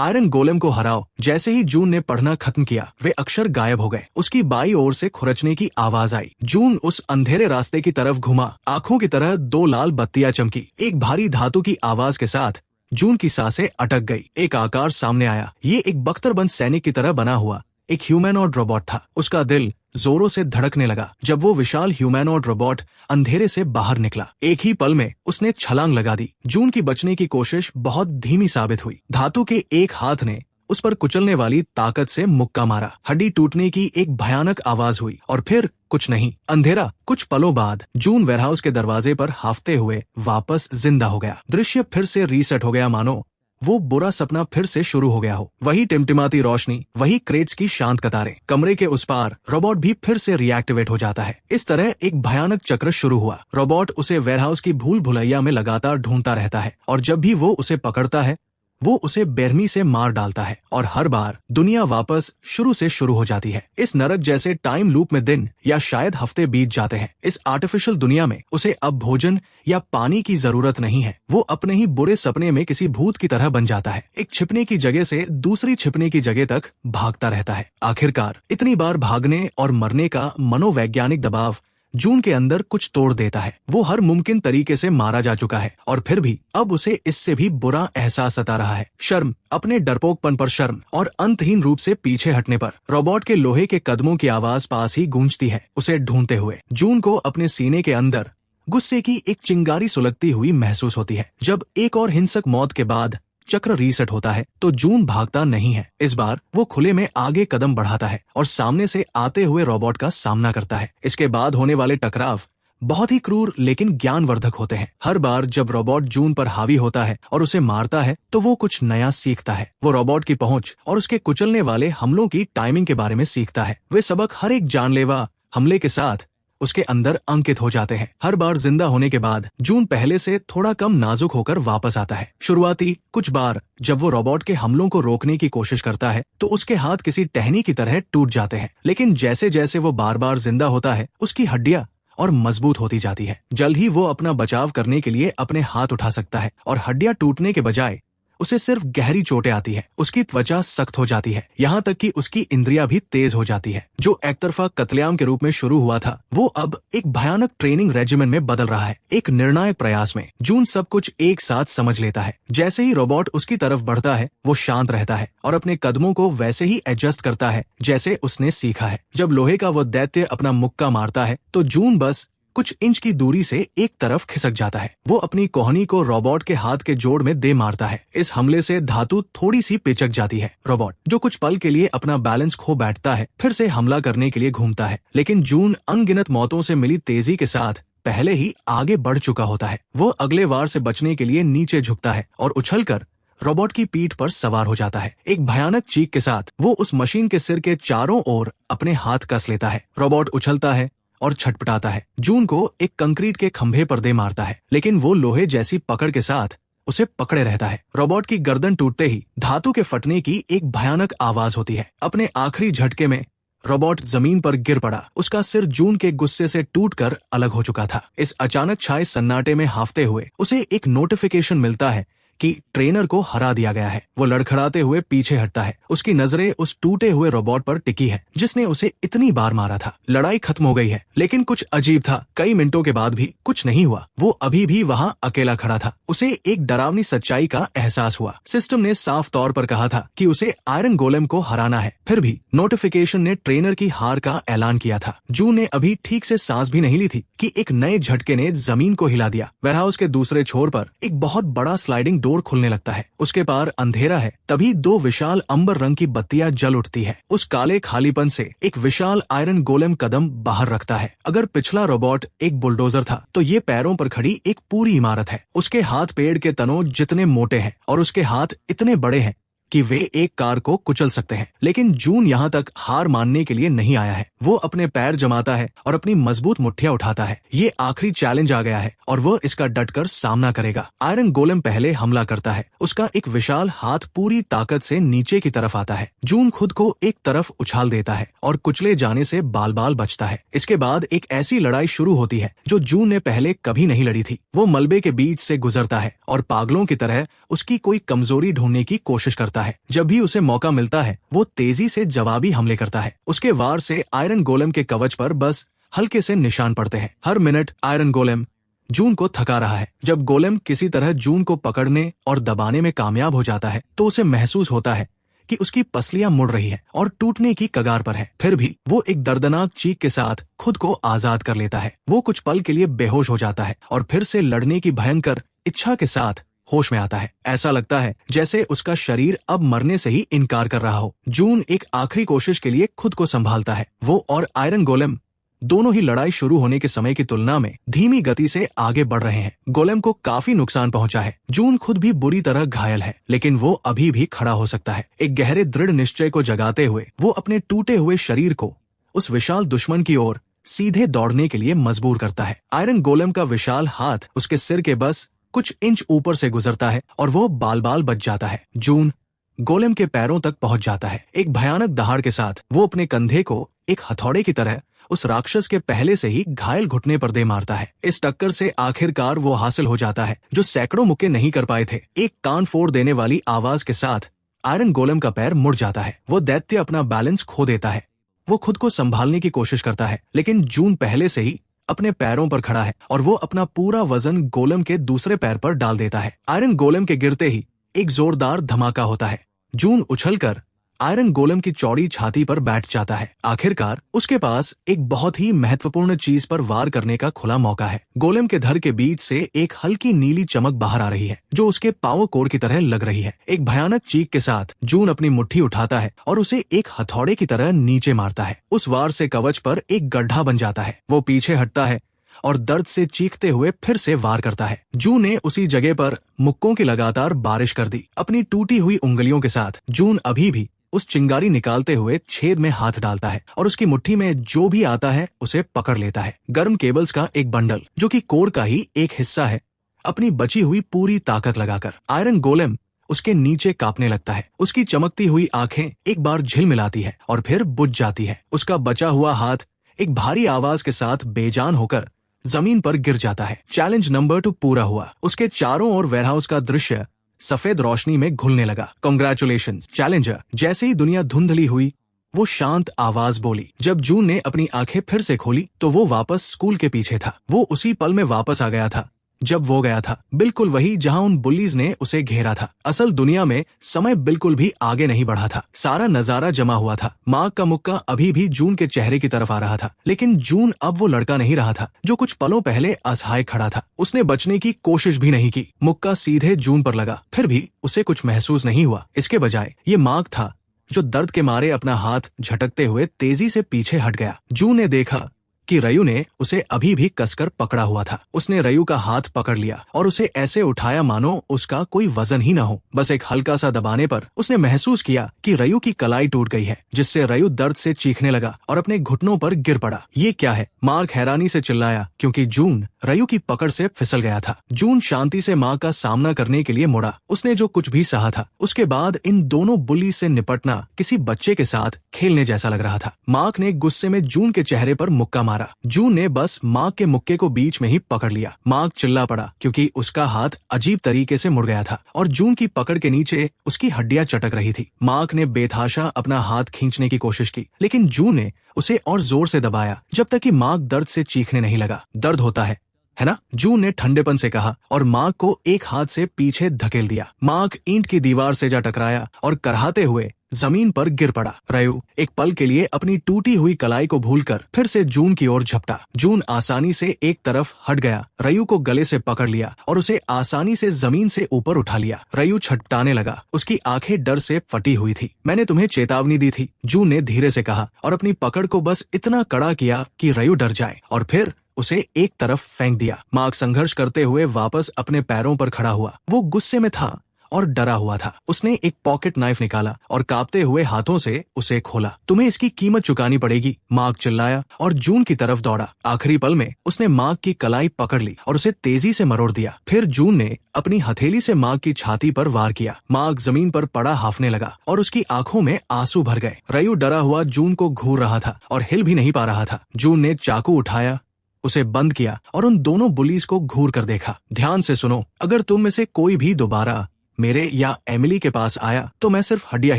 आयरन गोलेम को हराओ। जैसे ही जून ने पढ़ना खत्म किया, वे अक्षर गायब हो गए। उसकी बाई ओर से खुरचने की आवाज आई। जून उस अंधेरे रास्ते की तरफ घुमा। आंखों की तरह दो लाल बत्तियां चमकी। एक भारी धातु की आवाज के साथ जून की सांसें अटक गई। एक आकार सामने आया। ये एक बख्तरबंद सैनिक की तरह बना हुआ एक ह्यूमैनॉइड रोबोट था। उसका दिल जोरों से धड़कने लगा जब वो विशाल ह्यूमैनॉइड रोबोट अंधेरे से बाहर निकला। एक ही पल में उसने छलांग लगा दी। जून की बचने की कोशिश बहुत धीमी साबित हुई। धातु के एक हाथ ने उस पर कुचलने वाली ताकत से मुक्का मारा। हड्डी टूटने की एक भयानक आवाज हुई और फिर कुछ नहीं, अंधेरा। कुछ पलों बाद जून वेयरहाउस के दरवाजे पर हाफते हुए वापस जिंदा हो गया। दृश्य फिर से रीसेट हो गया, मानो वो बुरा सपना फिर से शुरू हो गया हो। वही टिमटिमाती रोशनी, वही क्रेट्स की शांत कतारें। कमरे के उस पार रोबोट भी फिर से रिएक्टिवेट हो जाता है। इस तरह एक भयानक चक्र शुरू हुआ। रोबोट उसे वेयरहाउस की भूल भुलैया में लगातार ढूंढता रहता है और जब भी वो उसे पकड़ता है वो उसे बेरहमी से मार डालता है और हर बार दुनिया वापस शुरू से शुरू हो जाती है। इस नरक जैसे टाइम लूप में दिन या शायद हफ्ते बीत जाते हैं। इस आर्टिफिशियल दुनिया में उसे अब भोजन या पानी की जरूरत नहीं है। वो अपने ही बुरे सपने में किसी भूत की तरह बन जाता है। एक छिपने की जगह से दूसरी छिपने की जगह तक भागता रहता है। आखिरकार इतनी बार भागने और मरने का मनोवैज्ञानिक दबाव जून के अंदर कुछ तोड़ देता है। वो हर मुमकिन तरीके से मारा जा चुका है और फिर भी अब उसे इससे भी बुरा एहसास सता रहा है। शर्म, अपने डरपोकपन पर शर्म और अंतहीन रूप से पीछे हटने पर। रोबोट के लोहे के कदमों की आवाज पास ही गूंजती है, उसे ढूंढते हुए। जून को अपने सीने के अंदर गुस्से की एक चिंगारी सुलगती हुई महसूस होती है। जब एक और हिंसक मौत के बाद चक्र रीसेट होता है तो जून भागता नहीं है। इस बार वो खुले में आगे कदम बढ़ाता है और सामने से आते हुए रोबोट का सामना करता है। इसके बाद होने वाले टकराव बहुत ही क्रूर लेकिन ज्ञानवर्धक होते हैं। हर बार जब रोबोट जून पर हावी होता है और उसे मारता है तो वो कुछ नया सीखता है। वो रोबोट की पहुंच और उसके कुचलने वाले हमलों की टाइमिंग के बारे में सीखता है। वे सबक हर एक जानलेवा हमले के साथ उसके अंदर अंकित हो जाते हैं। हर बार जिंदा होने के बाद जून पहले से थोड़ा कम नाजुक होकर वापस आता है। शुरुआती कुछ बार जब वो रोबोट के हमलों को रोकने की कोशिश करता है तो उसके हाथ किसी टहनी की तरह टूट जाते हैं, लेकिन जैसे जैसे वो बार बार जिंदा होता है उसकी हड्डियां और मजबूत होती जाती है। जल्द ही वो अपना बचाव करने के लिए अपने हाथ उठा सकता है और हड्डियां टूटने के बजाय उसे सिर्फ गहरी चोटें आती है। उसकी त्वचा सख्त हो जाती है, यहाँ तक कि उसकी इंद्रियां भी तेज हो जाती है। जो एक तरफा कत्लेआम के रूप में शुरू हुआ था वो अब एक भयानक ट्रेनिंग रेजिमेंट में बदल रहा है। एक निर्णायक प्रयास में जून सब कुछ एक साथ समझ लेता है। जैसे ही रोबोट उसकी तरफ बढ़ता है वो शांत रहता है और अपने कदमों को वैसे ही एडजस्ट करता है जैसे उसने सीखा है। जब लोहे का वो दैत्य अपना मुक्का मारता है तो जून बस कुछ इंच की दूरी से एक तरफ खिसक जाता है। वो अपनी कोहनी को रोबोट के हाथ के जोड़ में दे मारता है। इस हमले से धातु थोड़ी सी पिचक जाती है। रोबोट जो कुछ पल के लिए अपना बैलेंस खो बैठता है फिर से हमला करने के लिए घूमता है, लेकिन जून अनगिनत मौतों से मिली तेजी के साथ पहले ही आगे बढ़ चुका होता है। वो अगले वार से बचने के लिए नीचे झुकता है और उछलकर रोबोट की पीठ पर सवार हो जाता है। एक भयानक चीख के साथ वो उस मशीन के सिर के चारों ओर अपने हाथ कस लेता है। रोबोट उछलता है और छटपटाता है। जून को एक कंक्रीट के खंभे पर दे मारता है, लेकिन वो लोहे जैसी पकड़ के साथ उसे पकड़े रहता है। रोबोट की गर्दन टूटते ही धातु के फटने की एक भयानक आवाज होती है। अपने आखिरी झटके में रोबोट जमीन पर गिर पड़ा। उसका सिर जून के गुस्से से टूटकर अलग हो चुका था। इस अचानक छाए सन्नाटे में हाफते हुए उसे एक नोटिफिकेशन मिलता है कि ट्रेनर को हरा दिया गया है। वो लड़खड़ाते हुए पीछे हटता है। उसकी नजरें उस टूटे हुए रोबोट पर टिकी है जिसने उसे इतनी बार मारा था। लड़ाई खत्म हो गई है, लेकिन कुछ अजीब था। कई मिनटों के बाद भी कुछ नहीं हुआ। वो अभी भी वहाँ अकेला खड़ा था। उसे एक डरावनी सच्चाई का एहसास हुआ। सिस्टम ने साफ तौर पर कहा था कि उसे आयरन गोलेम को हराना है, फिर भी नोटिफिकेशन ने ट्रेनर की हार का ऐलान किया था। जून ने अभी ठीक से सांस भी नहीं ली थी कि एक नए झटके ने जमीन को हिला दिया। वेयरहाउस के दूसरे छोर पर एक बहुत बड़ा स्लाइडिंग डोर खुलने लगता है। उसके पार अंधेरा है, तभी दो विशाल अंबर रंग की बत्तियां जल उठती है। उस काले खालीपन से एक विशाल आयरन गोलेम कदम बाहर रखता है। अगर पिछला रोबोट एक बुलडोजर था तो ये पैरों पर खड़ी एक पूरी इमारत है। उसके हाथ पेड़ के तनों जितने मोटे हैं और उसके हाथ इतने बड़े हैं कि वे एक कार को कुचल सकते हैं। लेकिन जून यहाँ तक हार मानने के लिए नहीं आया है। वो अपने पैर जमाता है और अपनी मजबूत मुट्ठियां उठाता है। ये आखिरी चैलेंज आ गया है और वो इसका डटकर सामना करेगा। आयरन गोलेम पहले हमला करता है। उसका एक विशाल हाथ पूरी ताकत से नीचे की तरफ आता है। जून खुद को एक तरफ उछाल देता है और कुचले जाने से बाल बाल बचता है। इसके बाद एक ऐसी लड़ाई शुरू होती है जो जून ने पहले कभी नहीं लड़ी थी। वो मलबे के बीच से गुजरता है और पागलों की तरह उसकी कोई कमजोरी ढूंढने की कोशिश करता करता है। जब भी उसे मौका मिलता है वो तेजी से जवाबी हमले करता है। उसके वार से आयरन गोलेम के कवच पर बस हल्के से निशान पड़ते हैं। हर मिनट आयरन गोलेम जून को थका रहा है। जब गोलेम किसी तरह जून को पकड़ने और दबाने में कामयाब हो जाता है तो उसे महसूस होता है कि उसकी पसलियां मुड़ रही है और टूटने की कगार पर है। फिर भी वो एक दर्दनाक चीख के साथ खुद को आजाद कर लेता है। वो कुछ पल के लिए बेहोश हो जाता है और फिर से लड़ने की भयंकर इच्छा के साथ होश में आता है। ऐसा लगता है जैसे उसका शरीर अब मरने से ही इनकार कर रहा हो। जून एक आखिरी कोशिश के लिए खुद को संभालता है। वो और आयरन गोलेम दोनों ही लड़ाई शुरू होने के समय की तुलना में धीमी गति से आगे बढ़ रहे हैं। गोलेम को काफी नुकसान पहुंचा है। जून खुद भी बुरी तरह घायल है, लेकिन वो अभी भी खड़ा हो सकता है। एक गहरे दृढ़ निश्चय को जगाते हुए वो अपने टूटे हुए शरीर को उस विशाल दुश्मन की ओर सीधे दौड़ने के लिए मजबूर करता है। आयरन गोलेम का विशाल हाथ उसके सिर के बस कुछ इंच ऊपर से गुजरता है और वो बाल बाल बच जाता है। जून गोलेम के पैरों तक पहुंच जाता है। एक भयानक दहाड़ के साथ वो अपने कंधे को एक हथौड़े की तरह उस राक्षस के पहले से ही घायल घुटने पर दे मारता है। इस टक्कर से आखिरकार वो हासिल हो जाता है जो सैकड़ों मुक्के नहीं कर पाए थे। एक कान फोड़ देने वाली आवाज के साथ आयरन गोलेम का पैर मुड़ जाता है। वो दैत्य अपना बैलेंस खो देता है। वो खुद को संभालने की कोशिश करता है, लेकिन जून पहले से ही अपने पैरों पर खड़ा है और वो अपना पूरा वजन गोलेम के दूसरे पैर पर डाल देता है। आयरन गोलेम के गिरते ही एक जोरदार धमाका होता है। जून उछलकर आयरन गोलेम की चौड़ी छाती पर बैठ जाता है। आखिरकार उसके पास एक बहुत ही महत्वपूर्ण चीज पर वार करने का खुला मौका है। गोलेम के धड़ के बीच से एक हल्की नीली चमक बाहर आ रही है जो उसके पावर कोर की तरह लग रही है। एक भयानक चीख के साथ जून अपनी मुट्ठी उठाता है और उसे एक हथौड़े की तरह नीचे मारता है। उस वार से कवच पर एक गड्ढा बन जाता है। वो पीछे हटता है और दर्द से चीखते हुए फिर से वार करता है। जून ने उसी जगह पर मुक्कों की लगातार बारिश कर दी। अपनी टूटी हुई उंगलियों के साथ जून अभी भी उस चिंगारी निकालते हुए छेद में हाथ डालता है और उसकी मुट्ठी में जो भी आता है उसे पकड़ लेता है। गर्म केबल्स का एक बंडल जो कि कोर का ही एक हिस्सा है, अपनी बची हुई पूरी ताकत लगाकर आयरन गोलेम उसके नीचे कांपने लगता है। उसकी चमकती हुई आंखें एक बार झिलमिलाती है और फिर बुझ जाती है। उसका बचा हुआ हाथ एक भारी आवाज के साथ बेजान होकर जमीन पर गिर जाता है। चैलेंज नंबर 2 पूरा हुआ। उसके चारों ओर वेयरहाउस का दृश्य सफेद रोशनी में घुलने लगा। Congratulations challenger. जैसे ही दुनिया धुंधली हुई वो शांत आवाज बोली। जब जून ने अपनी आंखें फिर से खोली तो वो वापस स्कूल के पीछे था। वो उसी पल में वापस आ गया था जब वो गया था, बिल्कुल वही जहां उन बुलीज ने उसे घेरा था। असल दुनिया में समय बिल्कुल भी आगे नहीं बढ़ा था। सारा नजारा जमा हुआ था। मार्क का मुक्का अभी भी जून के चेहरे की तरफ आ रहा था, लेकिन जून अब वो लड़का नहीं रहा था जो कुछ पलों पहले असहाय खड़ा था। उसने बचने की कोशिश भी नहीं की। मुक्का सीधे जून पर लगा, फिर भी उसे कुछ महसूस नहीं हुआ। इसके बजाय ये मार्क था जो दर्द के मारे अपना हाथ झटकते हुए तेजी से पीछे हट गया। जून ने देखा कि रयू ने उसे अभी भी कसकर पकड़ा हुआ था। उसने रयू का हाथ पकड़ लिया और उसे ऐसे उठाया मानो उसका कोई वजन ही न हो। बस एक हल्का सा दबाने पर उसने महसूस किया कि रयू की कलाई टूट गई है, जिससे रयू दर्द से चीखने लगा और अपने घुटनों पर गिर पड़ा। ये क्या है? मार्क हैरानी से चिल्लाया क्योंकि जून रयू की पकड़ से फिसल गया था। जून शांति से माँ का सामना करने के लिए मुड़ा। उसने जो कुछ भी सहा था उसके बाद इन दोनों बुली से निपटना किसी बच्चे के साथ खेलने जैसा लग रहा था। मार्क ने गुस्से में जून के चेहरे पर मुक्का मारा। जून ने बस मार्क के मुक्के को बीच में ही पकड़ लिया। मार्क चिल्ला पड़ा क्योंकि उसका हाथ अजीब तरीके से मुड़ गया था और जून की पकड़ के नीचे उसकी हड्डियां चटक रही थी। मार्क ने बेतहाशा अपना हाथ खींचने की कोशिश की, लेकिन जून ने उसे और जोर से दबाया जब तक कि मार्क दर्द से चीखने नहीं लगा। दर्द होता है ना? जून ने ठंडेपन से कहा और मार्क को एक हाथ से पीछे धकेल दिया। मार्क ईंट की दीवार से जा टकराया और कराहते हुए जमीन पर गिर पड़ा। रयू एक पल के लिए अपनी टूटी हुई कलाई को भूलकर फिर से जून की ओर झपटा। जून आसानी से एक तरफ हट गया, रयू को गले से पकड़ लिया और उसे आसानी से जमीन से ऊपर उठा लिया। रयू छटपटाने लगा। उसकी आंखें डर से फटी हुई थी। मैंने तुम्हें चेतावनी दी थी, जून ने धीरे से कहा और अपनी पकड़ को बस इतना कड़ा किया कि रयू डर जाए और फिर उसे एक तरफ फेंक दिया। मार्क संघर्ष करते हुए वापस अपने पैरों पर खड़ा हुआ। वो गुस्से में था और डरा हुआ था। उसने एक पॉकेट नाइफ निकाला और कांपते हुए हाथों से उसे खोला। तुम्हें इसकी कीमत चुकानी पड़ेगी, मार्क चिल्लाया और जून की तरफ दौड़ा। आखिरी पल में उसने मार्क की कलाई पकड़ ली और उसे तेजी से मरोड़ दिया। फिर जून ने अपनी हथेली से मार्क की छाती पर वार किया। मार्क जमीन पर पड़ा हाफने लगा और उसकी आंखों में आंसू भर गए। रयू डरा हुआ जून को घूर रहा था और हिल भी नहीं पा रहा था। जून ने चाकू उठाया, उसे बंद किया और उन दोनों बुलीज को घूर कर देखा। ध्यान से सुनो, अगर तुम में से कोई भी दोबारा मेरे या एमिली के पास आया तो मैं सिर्फ हड्डियां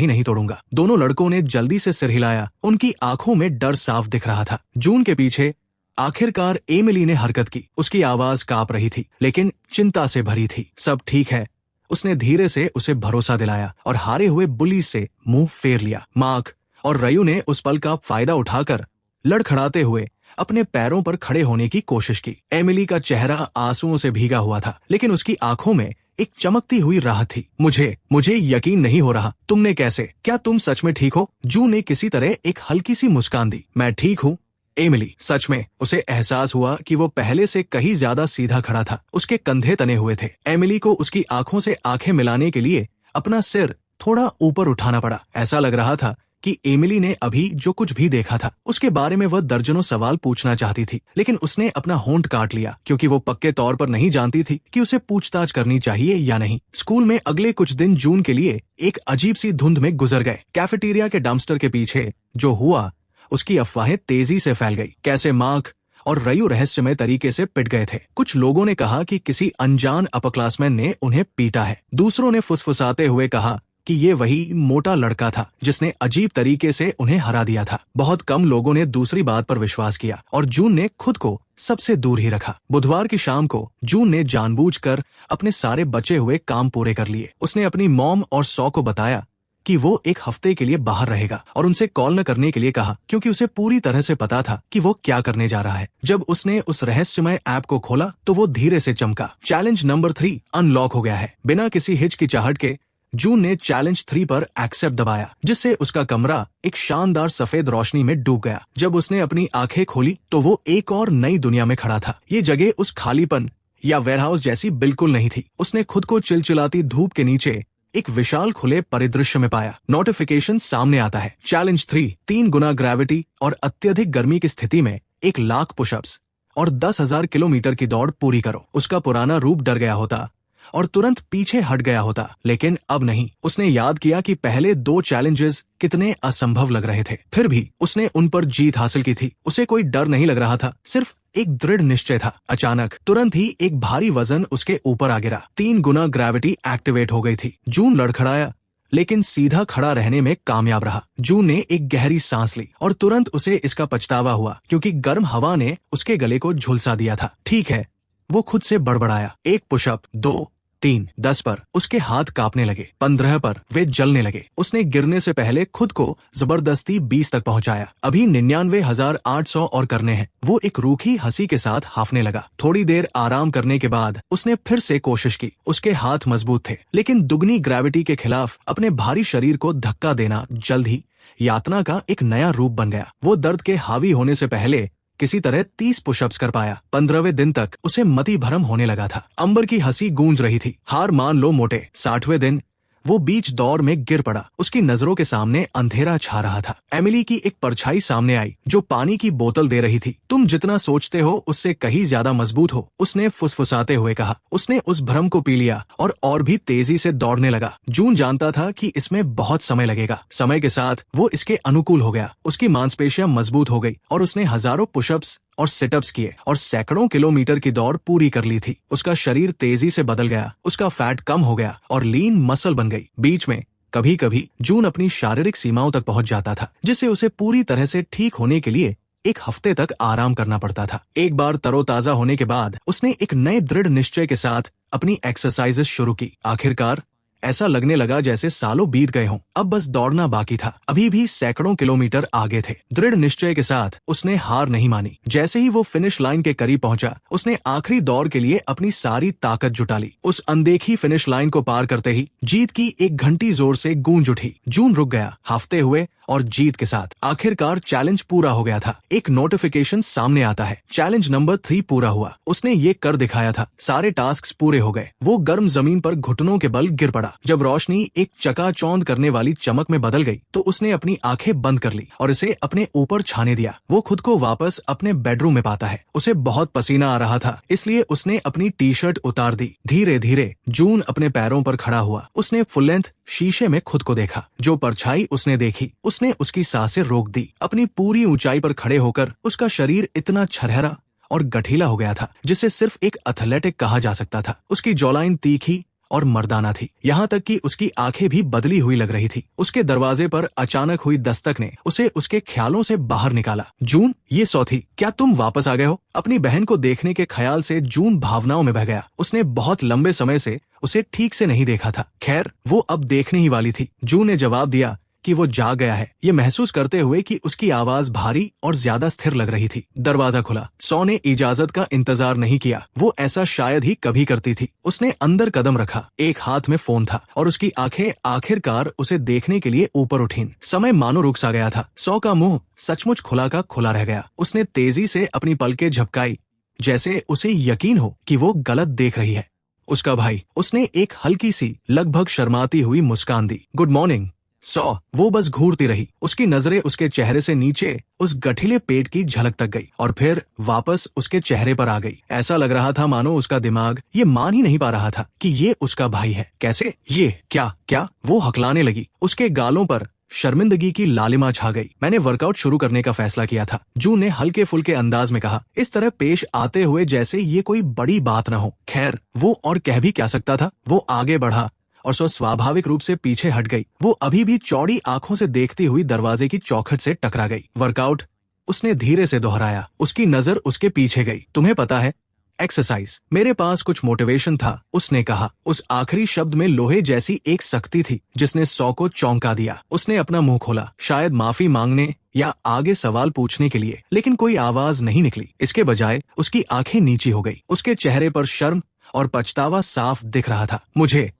ही नहीं तोड़ूंगा। दोनों लड़कों ने जल्दी से सिर हिलाया। उनकी आंखों में डर साफ दिख रहा था। जून के पीछे आखिरकार एमिली ने हरकत की। उसकी आवाज कांप रही थी, लेकिन चिंता से भरी थी। सब ठीक है, उसने धीरे से उसे भरोसा दिलाया और हारे हुए बुली से मुंह फेर लिया। मार्क और रयू ने उस पल का फायदा उठाकर लड़खड़ाते हुए अपने पैरों पर खड़े होने की कोशिश की। एमिली का चेहरा आंसुओं से भीगा हुआ था, लेकिन उसकी आंखों में एक चमकती हुई राहत थी। मुझे यकीन नहीं हो रहा। तुमने कैसे? क्या तुम सच में ठीक हो? जू ने किसी तरह एक हल्की सी मुस्कान दी। मैं ठीक हूँ एमिली। सच में? उसे एहसास हुआ कि वो पहले से कहीं ज्यादा सीधा खड़ा था। उसके कंधे तने हुए थे। एमिली को उसकी आंखों से आंखें मिलाने के लिए अपना सिर थोड़ा ऊपर उठाना पड़ा। ऐसा लग रहा था कि एमिली ने अभी जो कुछ भी देखा था उसके बारे में वह दर्जनों सवाल पूछना चाहती थी, लेकिन उसने अपना होंठ काट लिया, क्योंकि वो पक्के तौर पर नहीं जानती थी कि उसे पूछताछ करनी चाहिए या नहीं। स्कूल में अगले कुछ दिन जून के लिए एक अजीब सी धुंध में गुजर गए। कैफेटेरिया के डंपस्टर के पीछे जो हुआ उसकी अफवाहें तेजी से फैल गई। कैसे मार्क और रयू रहस्यमय तरीके से पिट गए थे। कुछ लोगों ने कहा कि किसी अनजान अपरक्लासमैन ने उन्हें पीटा है। दूसरों ने फुसफुसाते हुए कहा कि ये वही मोटा लड़का था जिसने अजीब तरीके से उन्हें हरा दिया था। बहुत कम लोगों ने दूसरी बात पर विश्वास किया और जून ने खुद को सबसे दूर ही रखा। बुधवार की शाम को जून ने जानबूझकर अपने सारे बचे हुए काम पूरे कर लिए। उसने अपनी मॉम और सौ को बताया कि वो एक हफ्ते के लिए बाहर रहेगा और उनसे कॉल न करने के लिए कहा, क्योंकि उसे पूरी तरह से पता था कि वो क्या करने जा रहा है। जब उसने उस रहस्यमय ऐप को खोला तो वो धीरे से चमका। चैलेंज नंबर 3 अनलॉक हो गया है। बिना किसी हिचकिचाहट के जून ने चैलेंज 3 पर एक्सेप्ट दबाया, जिससे उसका कमरा एक शानदार सफेद रोशनी में डूब गया। जब उसने अपनी आंखें खोली तो वो एक और नई दुनिया में खड़ा था। ये जगह उस खालीपन या वेयरहाउस जैसी बिल्कुल नहीं थी। उसने खुद को चिलचिलाती धूप के नीचे एक विशाल खुले परिदृश्य में पाया। नोटिफिकेशन सामने आता है। चैलेंज 3 गुना ग्रेविटी और अत्यधिक गर्मी की स्थिति में 1,00,000 पुशअप्स और 10,000 किलोमीटर की दौड़ पूरी करो। उसका पुराना रूप डर गया होता और तुरंत पीछे हट गया होता, लेकिन अब नहीं। उसने याद किया कि पहले 2 चैलेंजेस कितने असंभव लग रहे थे, फिर भी उसने उन पर जीत हासिल की थी। उसे कोई डर नहीं लग रहा था, सिर्फ एक दृढ़ निश्चय था। अचानक तुरंत ही एक भारी वजन उसके ऊपर आ गिरा। 3 गुना ग्रेविटी एक्टिवेट हो गई थी। जून लड़खड़ाया, लेकिन सीधा खड़ा रहने में कामयाब रहा। जून ने एक गहरी सांस ली और तुरंत उसे इसका पछतावा हुआ, क्योंकि गर्म हवा ने उसके गले को झुलसा दिया था। ठीक है, वो खुद से बड़बड़ाया। 1 पुशअप, 2, 3, 10 पर उसके हाथ कांपने लगे। 15 पर वे जलने लगे। उसने गिरने से पहले खुद को जबरदस्ती 20 तक पहुंचाया। अभी 99,800 और करने हैं। वो एक रूखी हंसी के साथ हाफने लगा। थोड़ी देर आराम करने के बाद उसने फिर से कोशिश की। उसके हाथ मजबूत थे, लेकिन दुगनी ग्रेविटी के खिलाफ अपने भारी शरीर को धक्का देना जल्द ही यातना का एक नया रूप बन गया। वो दर्द के हावी होने से पहले किसी तरह 30 पुशअप्स कर पाया। 15वें दिन तक उसे मति भ्रम होने लगा था। अंबर की हंसी गूंज रही थी। हार मान लो मोटे। 60वें दिन वो बीच दौर में गिर पड़ा। उसकी नजरों के सामने अंधेरा छा रहा था। एमिली की एक परछाई सामने आई जो पानी की बोतल दे रही थी। तुम जितना सोचते हो उससे कहीं ज्यादा मजबूत हो, उसने फुसफुसाते हुए कहा। उसने उस भ्रम को पी लिया और भी तेजी से दौड़ने लगा। जून जानता था कि इसमें बहुत समय लगेगा। समय के साथ वो इसके अनुकूल हो गया। उसकी मांसपेशियां मजबूत हो गई और उसने हजारों पुशअप्स और सिटअप्स किए और सैकड़ों किलोमीटर की दौड़ पूरी कर ली थी। उसका शरीर तेजी से बदल गया। उसका फैट कम हो गया और लीन मसल बन गई। बीच में कभी कभी जून अपनी शारीरिक सीमाओं तक पहुंच जाता था, जिससे उसे पूरी तरह से ठीक होने के लिए 1 हफ्ते तक आराम करना पड़ता था। एक बार तरोताजा होने के बाद उसने एक नए दृढ़ निश्चय के साथ अपनी एक्सरसाइजेस शुरू की। आखिरकार ऐसा लगने लगा जैसे सालों बीत गए हों। अब बस दौड़ना बाकी था। अभी भी सैकड़ों किलोमीटर आगे थे। दृढ़ निश्चय के साथ उसने हार नहीं मानी। जैसे ही वो फिनिश लाइन के करीब पहुंचा, उसने आखिरी दौड़ के लिए अपनी सारी ताकत जुटा ली। उस अनदेखी फिनिश लाइन को पार करते ही जीत की एक घंटी जोर से गूंज उठी। जून रुक गया, हाफते हुए और जीत के साथ। आखिरकार चैलेंज पूरा हो गया था। एक नोटिफिकेशन सामने आता है। चैलेंज नंबर 3 पूरा हुआ। उसने ये कर दिखाया था। सारे टास्क पूरे हो गए। वो गर्म जमीन पर घुटनों के बल गिर पड़ा। जब रोशनी एक चकाचौंध करने वाली चमक में बदल गई तो उसने अपनी आंखें बंद कर ली और इसे अपने ऊपर छाने दिया। वो खुद को वापस अपने बेडरूम में पाता है। उसे बहुत पसीना आ रहा था, इसलिए उसने अपनी टी-शर्ट उतार दी। धीरे धीरे जून अपने पैरों पर खड़ा हुआ। उसने फुल लेंथ शीशे में खुद को देखा। जो परछाई उसने देखी उसने उसकी सांसें रोक दी। अपनी पूरी ऊंचाई पर खड़े होकर उसका शरीर इतना छरहरा और गठीला हो गया था जिसे सिर्फ एक एथलेटिक कहा जा सकता था। उसकी जॉलाइन तीखी और मर्दाना थी, यहाँ तक कि उसकी आंखें भी बदली हुई लग रही थी। उसके दरवाजे पर अचानक हुई दस्तक ने उसे उसके ख्यालों से बाहर निकाला। जून, ये सौथी, क्या तुम वापस आ गए हो? अपनी बहन को देखने के ख्याल से जून भावनाओं में बह गया। उसने बहुत लंबे समय से उसे ठीक से नहीं देखा था। खैर, वो अब देखने ही वाली थी। जून ने जवाब दिया कि वो जाग गया है, ये महसूस करते हुए कि उसकी आवाज भारी और ज्यादा स्थिर लग रही थी। दरवाजा खुला। सौ ने इजाजत का इंतजार नहीं किया, वो ऐसा शायद ही कभी करती थी। उसने अंदर कदम रखा, एक हाथ में फोन था और उसकी आंखें आखिरकार उसे देखने के लिए ऊपर उठीं। समय मानो रुक सा गया था। सौ का मुंह सचमुच खुला का खुला रह गया। उसने तेजी से अपनी पलकें झपकाई, जैसे उसे यकीन हो कि वो गलत देख रही है। उसका भाई। उसने एक हल्की सी, लगभग शर्माती हुई मुस्कान दी। गुड मॉर्निंग सौ। वो बस घूरती रही। उसकी नजरें उसके चेहरे से नीचे उस गठीले पेट की झलक तक गई और फिर वापस उसके चेहरे पर आ गई। ऐसा लग रहा था मानो उसका दिमाग ये मान ही नहीं पा रहा था कि ये उसका भाई है। कैसे? ये क्या? वो हकलाने लगी। उसके गालों पर शर्मिंदगी की लालिमा छा गई। मैंने वर्कआउट शुरू करने का फैसला किया था, जून ने हल्के फुल्के अंदाज में कहा, इस तरह पेश आते हुए जैसे ये कोई बड़ी बात न हो। खैर, वो और कह भी क्या सकता था। वो आगे बढ़ा और सो स्वाभाविक रूप से पीछे हट गई। वो अभी भी चौड़ी आंखों से देखती हुई दरवाजे की चौखट से टकरा गई। वर्कआउट? उसने धीरे से दोहराया। उसकी नजर उसके पीछे गई। तुम्हें पता है, एक्सरसाइज। मेरे पास कुछ मोटिवेशन था, उसने कहा। उस आखिरी शब्द में लोहे जैसी एक सख्ती थी जिसने सौ को चौंका दिया। उसने अपना मुंह खोला, शायद माफी मांगने या आगे सवाल पूछने के लिए, लेकिन कोई आवाज नहीं निकली। इसके बजाय उसकी आंखें नीची हो गई। उसके चेहरे पर शर्म और पछतावा साफ दिख रहा था।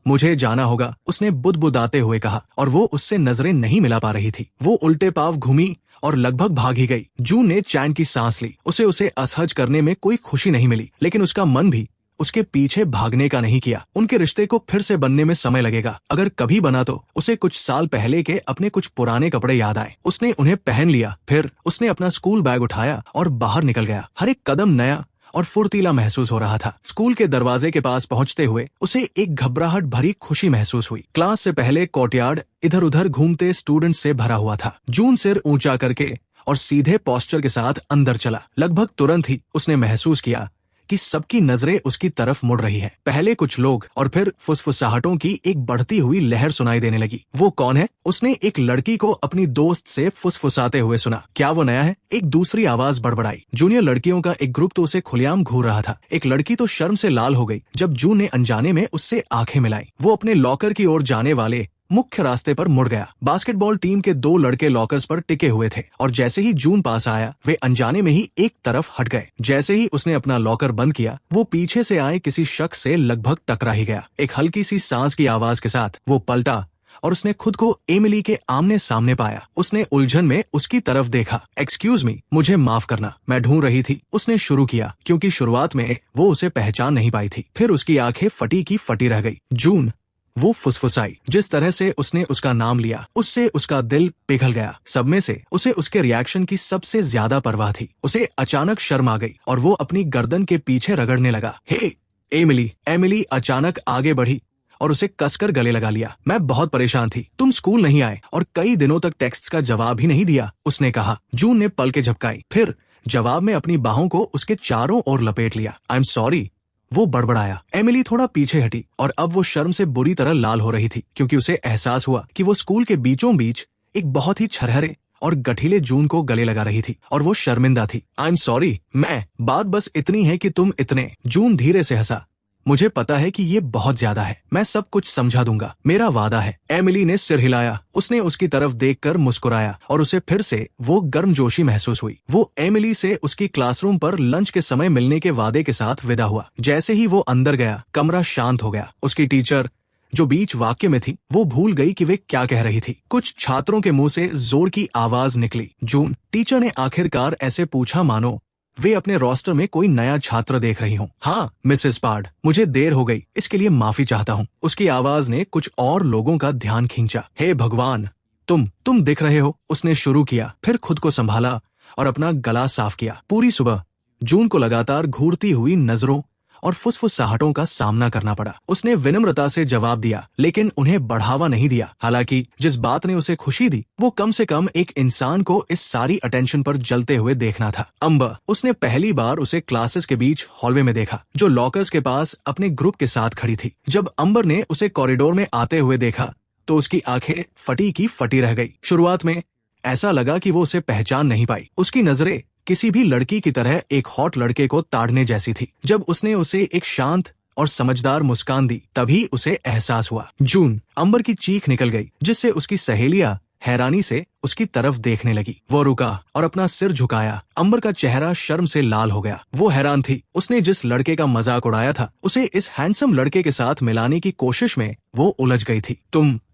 मुझे जाना होगा, उसने बुदबुदाते हुए कहा, और वो उससे नजरें नहीं मिला पा रही थी। वो उल्टे पांव घूमी और लगभग भाग ही गई। जून ने चैन की सांस ली। उसे असहज करने में कोई खुशी नहीं मिली, लेकिन उसका मन भी उसके पीछे भागने का नहीं किया। उनके रिश्ते को फिर से बनने में समय लगेगा। अगर कभी बना तो उसे कुछ साल पहले के अपने कुछ पुराने कपड़े याद आए। उसने उन्हें पहन लिया। फिर उसने अपना स्कूल बैग उठाया और बाहर निकल गया। हर एक कदम नया और फुर्तीला महसूस हो रहा था। स्कूल के दरवाजे के पास पहुंचते हुए उसे एक घबराहट भरी खुशी महसूस हुई। क्लास से पहले कोर्टयार्ड इधर उधर घूमते स्टूडेंट से भरा हुआ था। जून सिर ऊंचा करके और सीधे पोस्चर के साथ अंदर चला। लगभग तुरंत ही उसने महसूस किया कि सबकी नजरें उसकी तरफ मुड़ रही है। पहले कुछ लोग और फिर फुसफुसाहटों की एक बढ़ती हुई लहर सुनाई देने लगी। वो कौन है? उसने एक लड़की को अपनी दोस्त से फुसफुसाते हुए सुना। क्या वो नया है? एक दूसरी आवाज बड़बड़ाई। जूनियर लड़कियों का एक ग्रुप तो उसे खुलेआम घूर रहा था। एक लड़की तो शर्म से लाल हो गई जब जून ने अनजाने में उससे आंखें मिलाई। वो अपने लॉकर की ओर जाने वाले मुख्य रास्ते पर मुड़ गया। बास्केटबॉल टीम के दो लड़के लॉकर्स पर टिके हुए थे और जैसे ही जून पास आया वे अनजाने में ही एक तरफ हट गए। जैसे ही उसने अपना लॉकर बंद किया वो पीछे से आए किसी शख्स से लगभग टकरा ही गया। एक हल्की सी सांस की आवाज के साथ वो पलटा और उसने खुद को एमिली के आमने सामने पाया। उसने उलझन में उसकी तरफ देखा। एक्सक्यूज मी, मुझे माफ करना, मैं ढूंढ रही थी, उसने शुरू किया, क्योंकि शुरुआत में वो उसे पहचान नहीं पाई थी। फिर उसकी आंखें फटी की फटी रह गई। जून, वो फुसफुसाई। जिस तरह से उसने उसका नाम लिया उससे उसका दिल पिघल गया। सब में से उसे उसके रिएक्शन की सबसे ज्यादा परवाह थी। उसे अचानक शर्म आ गई और वो अपनी गर्दन के पीछे रगड़ने लगा। हे एमिली। एमिली अचानक आगे बढ़ी और उसे कसकर गले लगा लिया। मैं बहुत परेशान थी, तुम स्कूल नहीं आए और कई दिनों तक टेक्स्ट का जवाब ही नहीं दिया, उसने कहा। जून ने पलकें झपकाई, फिर जवाब में अपनी बाहों को उसके चारों ओर लपेट लिया। आई एम सॉरी, वो बड़बड़ाया। एमिली थोड़ा पीछे हटी और अब वो शर्म से बुरी तरह लाल हो रही थी, क्योंकि उसे एहसास हुआ कि वो स्कूल के बीचों बीच एक बहुत ही छरहरे और गठीले जून को गले लगा रही थी और वो शर्मिंदा थी। आई एम सॉरी, बात बस इतनी है कि तुम इतने। जून धीरे से हंसा। मुझे पता है कि ये बहुत ज्यादा है, मैं सब कुछ समझा दूंगा, मेरा वादा है। एमिली ने सिर हिलाया। उसने उसकी तरफ देखकर मुस्कुराया और उसे फिर से वो गर्मजोशी महसूस हुई। वो एमिली से उसकी क्लासरूम पर लंच के समय मिलने के वादे के साथ विदा हुआ। जैसे ही वो अंदर गया कमरा शांत हो गया। उसकी टीचर जो बीच वाक्य में थी वो भूल गई कि वे क्या कह रही थी। कुछ छात्रों के मुंह से जोर की आवाज निकली, जून। टीचर ने आखिरकार ऐसे पूछा मानो वे अपने रोस्टर में कोई नया छात्र देख रही हूँ। हाँ मिसेस पार्ड, मुझे देर हो गई, इसके लिए माफी चाहता हूँ। उसकी आवाज ने कुछ और लोगों का ध्यान खींचा। हे भगवान, तुम दिख रहे हो, उसने शुरू किया, फिर खुद को संभाला और अपना गला साफ किया। पूरी सुबह जून को लगातार घूरती हुई नजरों और फुसफुसाहटों का सामना करना पड़ा। उसने विनम्रता से जवाब दिया, लेकिन उन्हें बढ़ावा नहीं दिया। हालांकि जिस बात ने उसे खुशी दी वो कम से कम एक इंसान को इस सारी अटेंशन पर जलते हुए देखना था। अम्बर, उसने पहली बार उसे क्लासेस के बीच हॉलवे में देखा, जो लॉकर्स के पास अपने ग्रुप के साथ खड़ी थी। जब अम्बर ने उसे कॉरिडोर में आते हुए देखा तो उसकी आंखें फटी की फटी रह गई। शुरुआत में ऐसा लगा कि वो उसे पहचान नहीं पाई। उसकी नजरें किसी भी लड़की की तरह एक हॉट लड़के को ताड़ने जैसी थी। जब उसने उसे एक शांत और समझदार मुस्कान दी तभी उसे एहसास हुआ। जून, अम्बर की चीख निकल गई, जिससे उसकी सहेलियां हैरानी से उसकी तरफ देखने लगी। वो रुका और अपना सिर झुकाया। अम्बर का चेहरा शर्म से लाल हो गया। वो हैरान थी। उसने जिस लड़के का मजाक उड़ाया था उसे इस हैंडसम लड़के के साथ मिलाने की कोशिश में वो उलझ गई थी।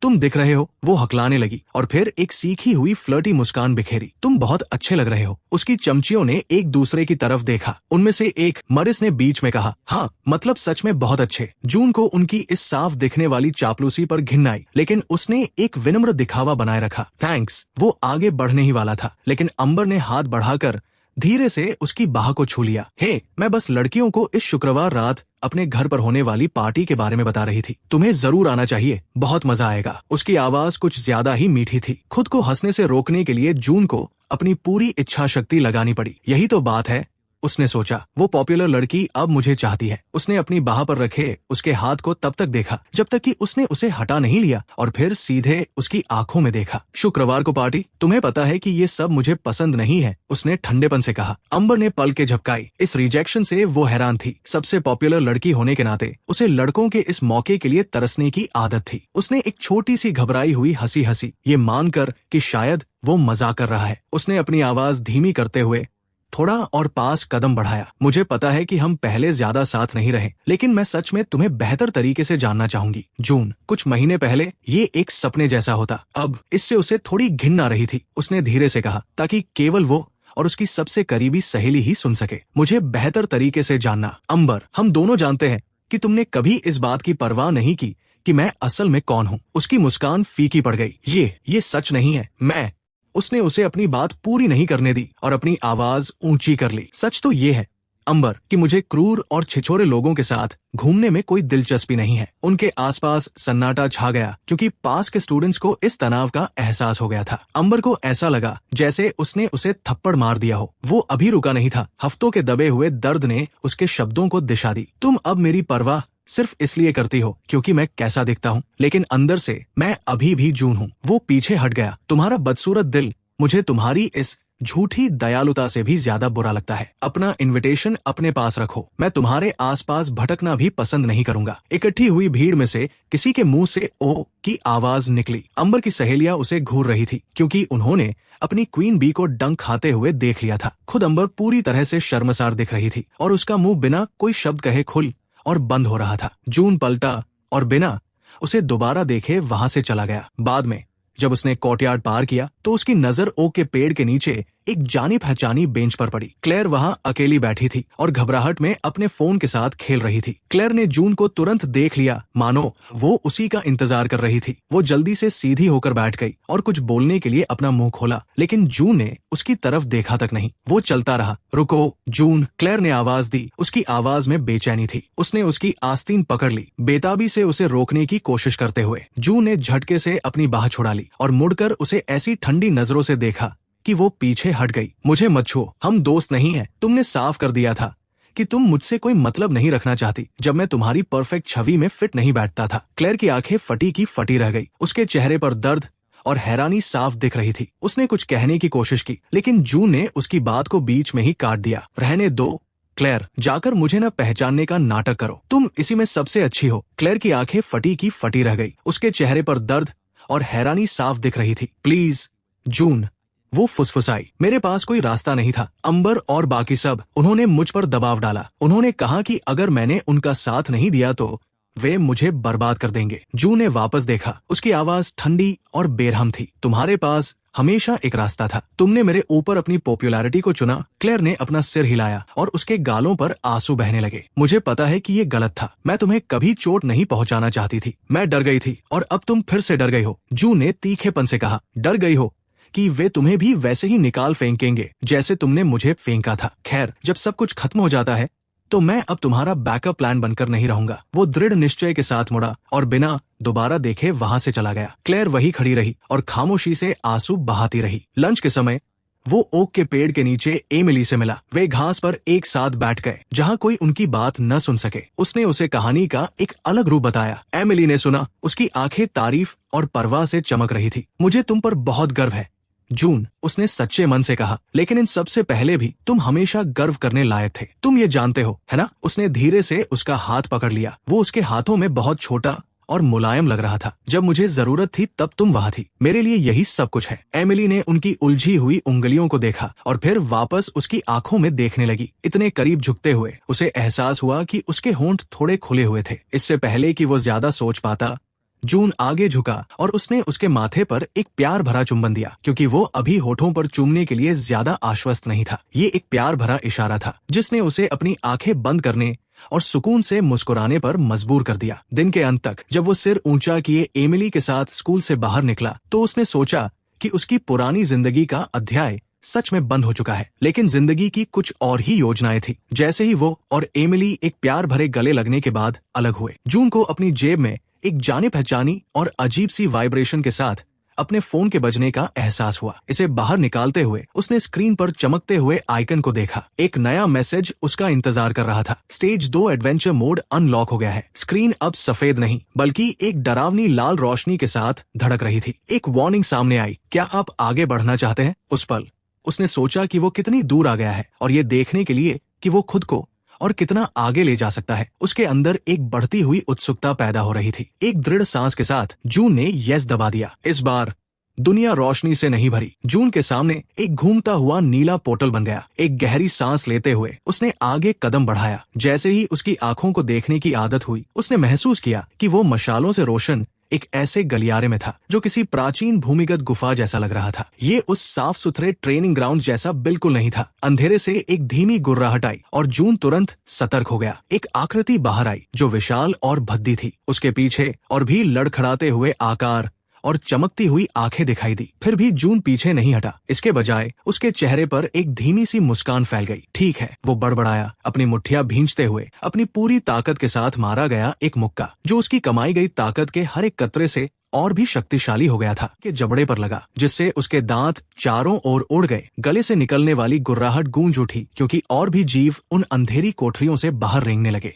तुम दिख रहे हो, वो हकलाने लगी और फिर एक सीखी हुई फ्लर्टी मुस्कान बिखेरी। तुम बहुत अच्छे लग रहे हो। उसकी चमचियों ने एक दूसरे की तरफ देखा। उनमें से एक, मरिस ने बीच में कहा, हाँ मतलब सच में बहुत अच्छे। जून को उनकी इस साफ दिखने वाली चापलूसी पर घिन आई, लेकिन उसने एक विनम्र दिखावा बनाए रखा। थैंक्स। वो आगे बढ़ने ही वाला था, लेकिन अम्बर ने हाथ बढ़ाकर धीरे से उसकी बाह को छू लिया। हे, मैं बस लड़कियों को इस शुक्रवार रात अपने घर पर होने वाली पार्टी के बारे में बता रही थी। तुम्हें जरूर आना चाहिए, बहुत मजा आएगा। उसकी आवाज कुछ ज्यादा ही मीठी थी। खुद को हंसने से रोकने के लिए जून को अपनी पूरी इच्छा शक्ति लगानी पड़ी। यही तो बात है, उसने सोचा। वो पॉपुलर लड़की अब मुझे चाहती है। उसने अपनी बाह पर रखे उसके हाथ को तब तक देखा जब तक कि उसने उसे हटा नहीं लिया और फिर सीधे उसकी आंखों में देखा। शुक्रवार को पार्टी? तुम्हें पता है कि ये सब मुझे पसंद नहीं है, उसने ठंडेपन से कहा। अम्बर ने पलकें झपकाई। इस रिजेक्शन से वो हैरान थी। सबसे पॉपुलर लड़की होने के नाते उसे लड़कों के इस मौके के लिए तरसने की आदत थी। उसने एक छोटी सी घबराई हुई हंसी हंसी, ये मानकर कि शायद वो मजाक कर रहा है। उसने अपनी आवाज धीमी करते हुए थोड़ा और पास कदम बढ़ाया। मुझे पता है कि हम पहले ज्यादा साथ नहीं रहे, लेकिन मैं सच में तुम्हें बेहतर तरीके से जानना चाहूंगी। जून, कुछ महीने पहले ये एक सपने जैसा होता, अब इससे उसे थोड़ी घिन आ रही थी। उसने धीरे से कहा, ताकि केवल वो और उसकी सबसे करीबी सहेली ही सुन सके। मुझे बेहतर तरीके से जानना। अम्बर, हम दोनों जानते हैं कि तुमने कभी इस बात की परवाह नहीं की कि मैं असल में कौन हूँ। उसकी मुस्कान फीकी पड़ गई। ये सच नहीं है। उसने उसे अपनी बात पूरी नहीं करने दी और अपनी आवाज ऊंची कर ली। सच तो ये है अम्बर कि मुझे क्रूर और छिछोरे लोगों के साथ घूमने में कोई दिलचस्पी नहीं है। उनके आसपास सन्नाटा छा गया क्योंकि पास के स्टूडेंट्स को इस तनाव का एहसास हो गया था। अम्बर को ऐसा लगा जैसे उसने उसे थप्पड़ मार दिया हो। वो अभी रुका नहीं था। हफ्तों के दबे हुए दर्द ने उसके शब्दों को दिशा दी। तुम अब मेरी परवाह सिर्फ इसलिए करती हो क्योंकि मैं कैसा दिखता हूँ, लेकिन अंदर से मैं अभी भी जून हूँ। वो पीछे हट गया। तुम्हारा बदसूरत दिल मुझे तुम्हारी इस झूठी दयालुता से भी ज्यादा बुरा लगता है। अपना इनविटेशन अपने पास रखो। मैं तुम्हारे आसपास भटकना भी पसंद नहीं करूंगा। इकट्ठी हुई भीड़ में से किसी के मुंह से ओ की आवाज निकली। अम्बर की सहेलियां उसे घूर रही थी क्योंकि उन्होंने अपनी क्वीन बी को डंक खाते हुए देख लिया था। खुद अम्बर पूरी तरह से शर्मसार दिख रही थी और उसका मुंह बिना कोई शब्द कहे खुल और बंद हो रहा था। जून पलटा और बिना उसे दोबारा देखे वहां से चला गया। बाद में जब उसने कोर्टयार्ड पार किया तो उसकी नजर ओक के पेड़ के नीचे एक जानी पहचानी बेंच पर पड़ी। क्लेयर वहां अकेली बैठी थी और घबराहट में अपने फोन के साथ खेल रही थी। क्लेयर ने जून को तुरंत देख लिया, मानो वो उसी का इंतजार कर रही थी। वो जल्दी से सीधी होकर बैठ गई और कुछ बोलने के लिए अपना मुंह खोला, लेकिन जून ने उसकी तरफ देखा तक नहीं। वो चलता रहा। रुको जून, क्लेयर ने आवाज दी। उसकी आवाज में बेचैनी थी। उसने उसकी आस्तीन पकड़ ली, बेताबी से उसे रोकने की कोशिश करते हुए। जून ने झटके से अपनी बाह छुड़ा ली और मुड़कर उसे ऐसी ठंडी नजरों से देखा कि वो पीछे हट गई। मुझे मत छुओ, हम दोस्त नहीं हैं। तुमने साफ कर दिया था कि तुम मुझसे कोई मतलब नहीं रखना चाहती जब मैं तुम्हारी परफेक्ट छवि में फिट नहीं बैठता था। क्लेयर की आंखें फटी की फटी रह गई। उसके चेहरे पर दर्द और हैरानी साफ दिख रही थी। उसने कुछ कहने की कोशिश की, लेकिन जून ने उसकी बात को बीच में ही काट दिया। रहने दो क्लेयर, जाकर मुझे न पहचानने का नाटक करो। तुम इसी में सबसे अच्छी हो। क्लेयर की आंखें फटी की फटी रह गई। उसके चेहरे पर दर्द और हैरानी साफ दिख रही थी। प्लीज जून, वो फुसफुसाई। मेरे पास कोई रास्ता नहीं था। अम्बर और बाकी सब, उन्होंने मुझ पर दबाव डाला। उन्होंने कहा कि अगर मैंने उनका साथ नहीं दिया तो वे मुझे बर्बाद कर देंगे। जून ने वापस देखा। उसकी आवाज ठंडी और बेरहम थी। तुम्हारे पास हमेशा एक रास्ता था। तुमने मेरे ऊपर अपनी पॉपुलैरिटी को चुना। क्लेयर ने अपना सिर हिलाया और उसके गालों पर आंसू बहने लगे। मुझे पता है कि ये गलत था। मैं तुम्हें कभी चोट नहीं पहुंचाना चाहती थी। मैं डर गई थी और अब तुम फिर से डर गई हो। जून ने तीखेपन से कहा, डर गई हो कि वे तुम्हें भी वैसे ही निकाल फेंकेंगे जैसे तुमने मुझे फेंका था। खैर, जब सब कुछ खत्म हो जाता है तो मैं अब तुम्हारा बैकअप प्लान बनकर नहीं रहूंगा। वो दृढ़ निश्चय के साथ मुड़ा और बिना दोबारा देखे वहां से चला गया। क्लेयर वही खड़ी रही और खामोशी से आंसू बहाती रही। लंच के समय वो ओक के पेड़ के नीचे एमिली से मिला। वे घास पर एक साथ बैठ गए जहां कोई उनकी बात न सुन सके। उसने उसे कहानी का एक अलग रूप बताया। एमिली ने सुना। उसकी आंखें तारीफ और परवाह से चमक रही थी। मुझे तुम पर बहुत गर्व है जून, उसने सच्चे मन से कहा, लेकिन इन सबसे पहले भी तुम हमेशा गर्व करने लायक थे। तुम ये जानते हो, है ना? उसने धीरे से उसका हाथ पकड़ लिया। वो उसके हाथों में बहुत छोटा और मुलायम लग रहा था। जब मुझे जरूरत थी तब तुम वहां थी। मेरे लिए यही सब कुछ है। एमिली ने उनकी उलझी हुई उंगलियों को देखा और फिर वापस उसकी आंखों में देखने लगी। इतने करीब झुकते हुए उसे एहसास हुआ कि उसके होंठ थोड़े खुले हुए थे। इससे पहले कि वो ज्यादा सोच पाता, जून आगे झुका और उसने उसके माथे पर एक प्यार भरा चुंबन दिया, क्योंकि वो अभी होठों पर चूमने के लिए ज्यादा आश्वस्त नहीं था। ये एक प्यार भरा इशारा था जिसने उसे अपनी आंखें बंद करने और सुकून से मुस्कुराने पर मजबूर कर दिया। दिन के अंत तक जब वो सिर ऊंचा किए एमिली के साथ स्कूल से बाहर निकला तो उसने सोचा कि उसकी पुरानी जिंदगी का अध्याय सच में बंद हो चुका है। लेकिन जिंदगी की कुछ और ही योजनाएं थी। जैसे ही वो और एमिली एक प्यार भरे गले लगने के बाद अलग हुए, जून को अपनी जेब में एक जाने पहचानी और अजीब सी वाइब्रेशन के साथ अपने फोन के बजने का एहसास हुआ। इसे बाहर निकालते हुए उसने स्क्रीन पर चमकते हुए आइकन को देखा। एक नया मैसेज उसका इंतजार कर रहा था। स्टेज 2 एडवेंचर मोड अनलॉक हो गया है। स्क्रीन अब सफेद नहीं बल्कि एक डरावनी लाल रोशनी के साथ धड़क रही थी। एक वार्निंग सामने आई, क्या आप आगे बढ़ना चाहते हैं? उस पल उसने सोचा कि वो कितनी दूर आ गया है और ये देखने के लिए कि वो खुद को और कितना आगे ले जा सकता है। उसके अंदर एक बढ़ती हुई उत्सुकता पैदा हो रही थी। एक दृढ़ सांस के साथ जून ने यस दबा दिया। इस बार दुनिया रोशनी से नहीं भरी। जून के सामने एक घूमता हुआ नीला पोर्टल बन गया। एक गहरी सांस लेते हुए उसने आगे कदम बढ़ाया। जैसे ही उसकी आंखों को देखने की आदत हुई, उसने महसूस किया कि वो मशालों से रोशन एक ऐसे गलियारे में था जो किसी प्राचीन भूमिगत गुफा जैसा लग रहा था। ये उस साफ सुथरे ट्रेनिंग ग्राउंड जैसा बिल्कुल नहीं था। अंधेरे से एक धीमी गुर्राहट आई और जून तुरंत सतर्क हो गया। एक आकृति बाहर आई जो विशाल और भद्दी थी। उसके पीछे और भी लड़खड़ाते हुए आकार और चमकती हुई आंखें दिखाई दी। फिर भी जून पीछे नहीं हटा। इसके बजाय उसके चेहरे पर एक धीमी सी मुस्कान फैल गई। ठीक है, वो बड़बड़ाया, अपनी मुट्ठियां भींचते हुए। अपनी पूरी ताकत के साथ मारा गया एक मुक्का जो उसकी कमाई गई ताकत के हर एक कतरे से और भी शक्तिशाली हो गया था कि जबड़े पर लगा, जिससे उसके दांत चारों ओर उड़ गए। गले से निकलने वाली गुर्राहट गूंज उठी क्योंकि और भी जीव उन अंधेरी कोठरियों से बाहर रेंगने लगे।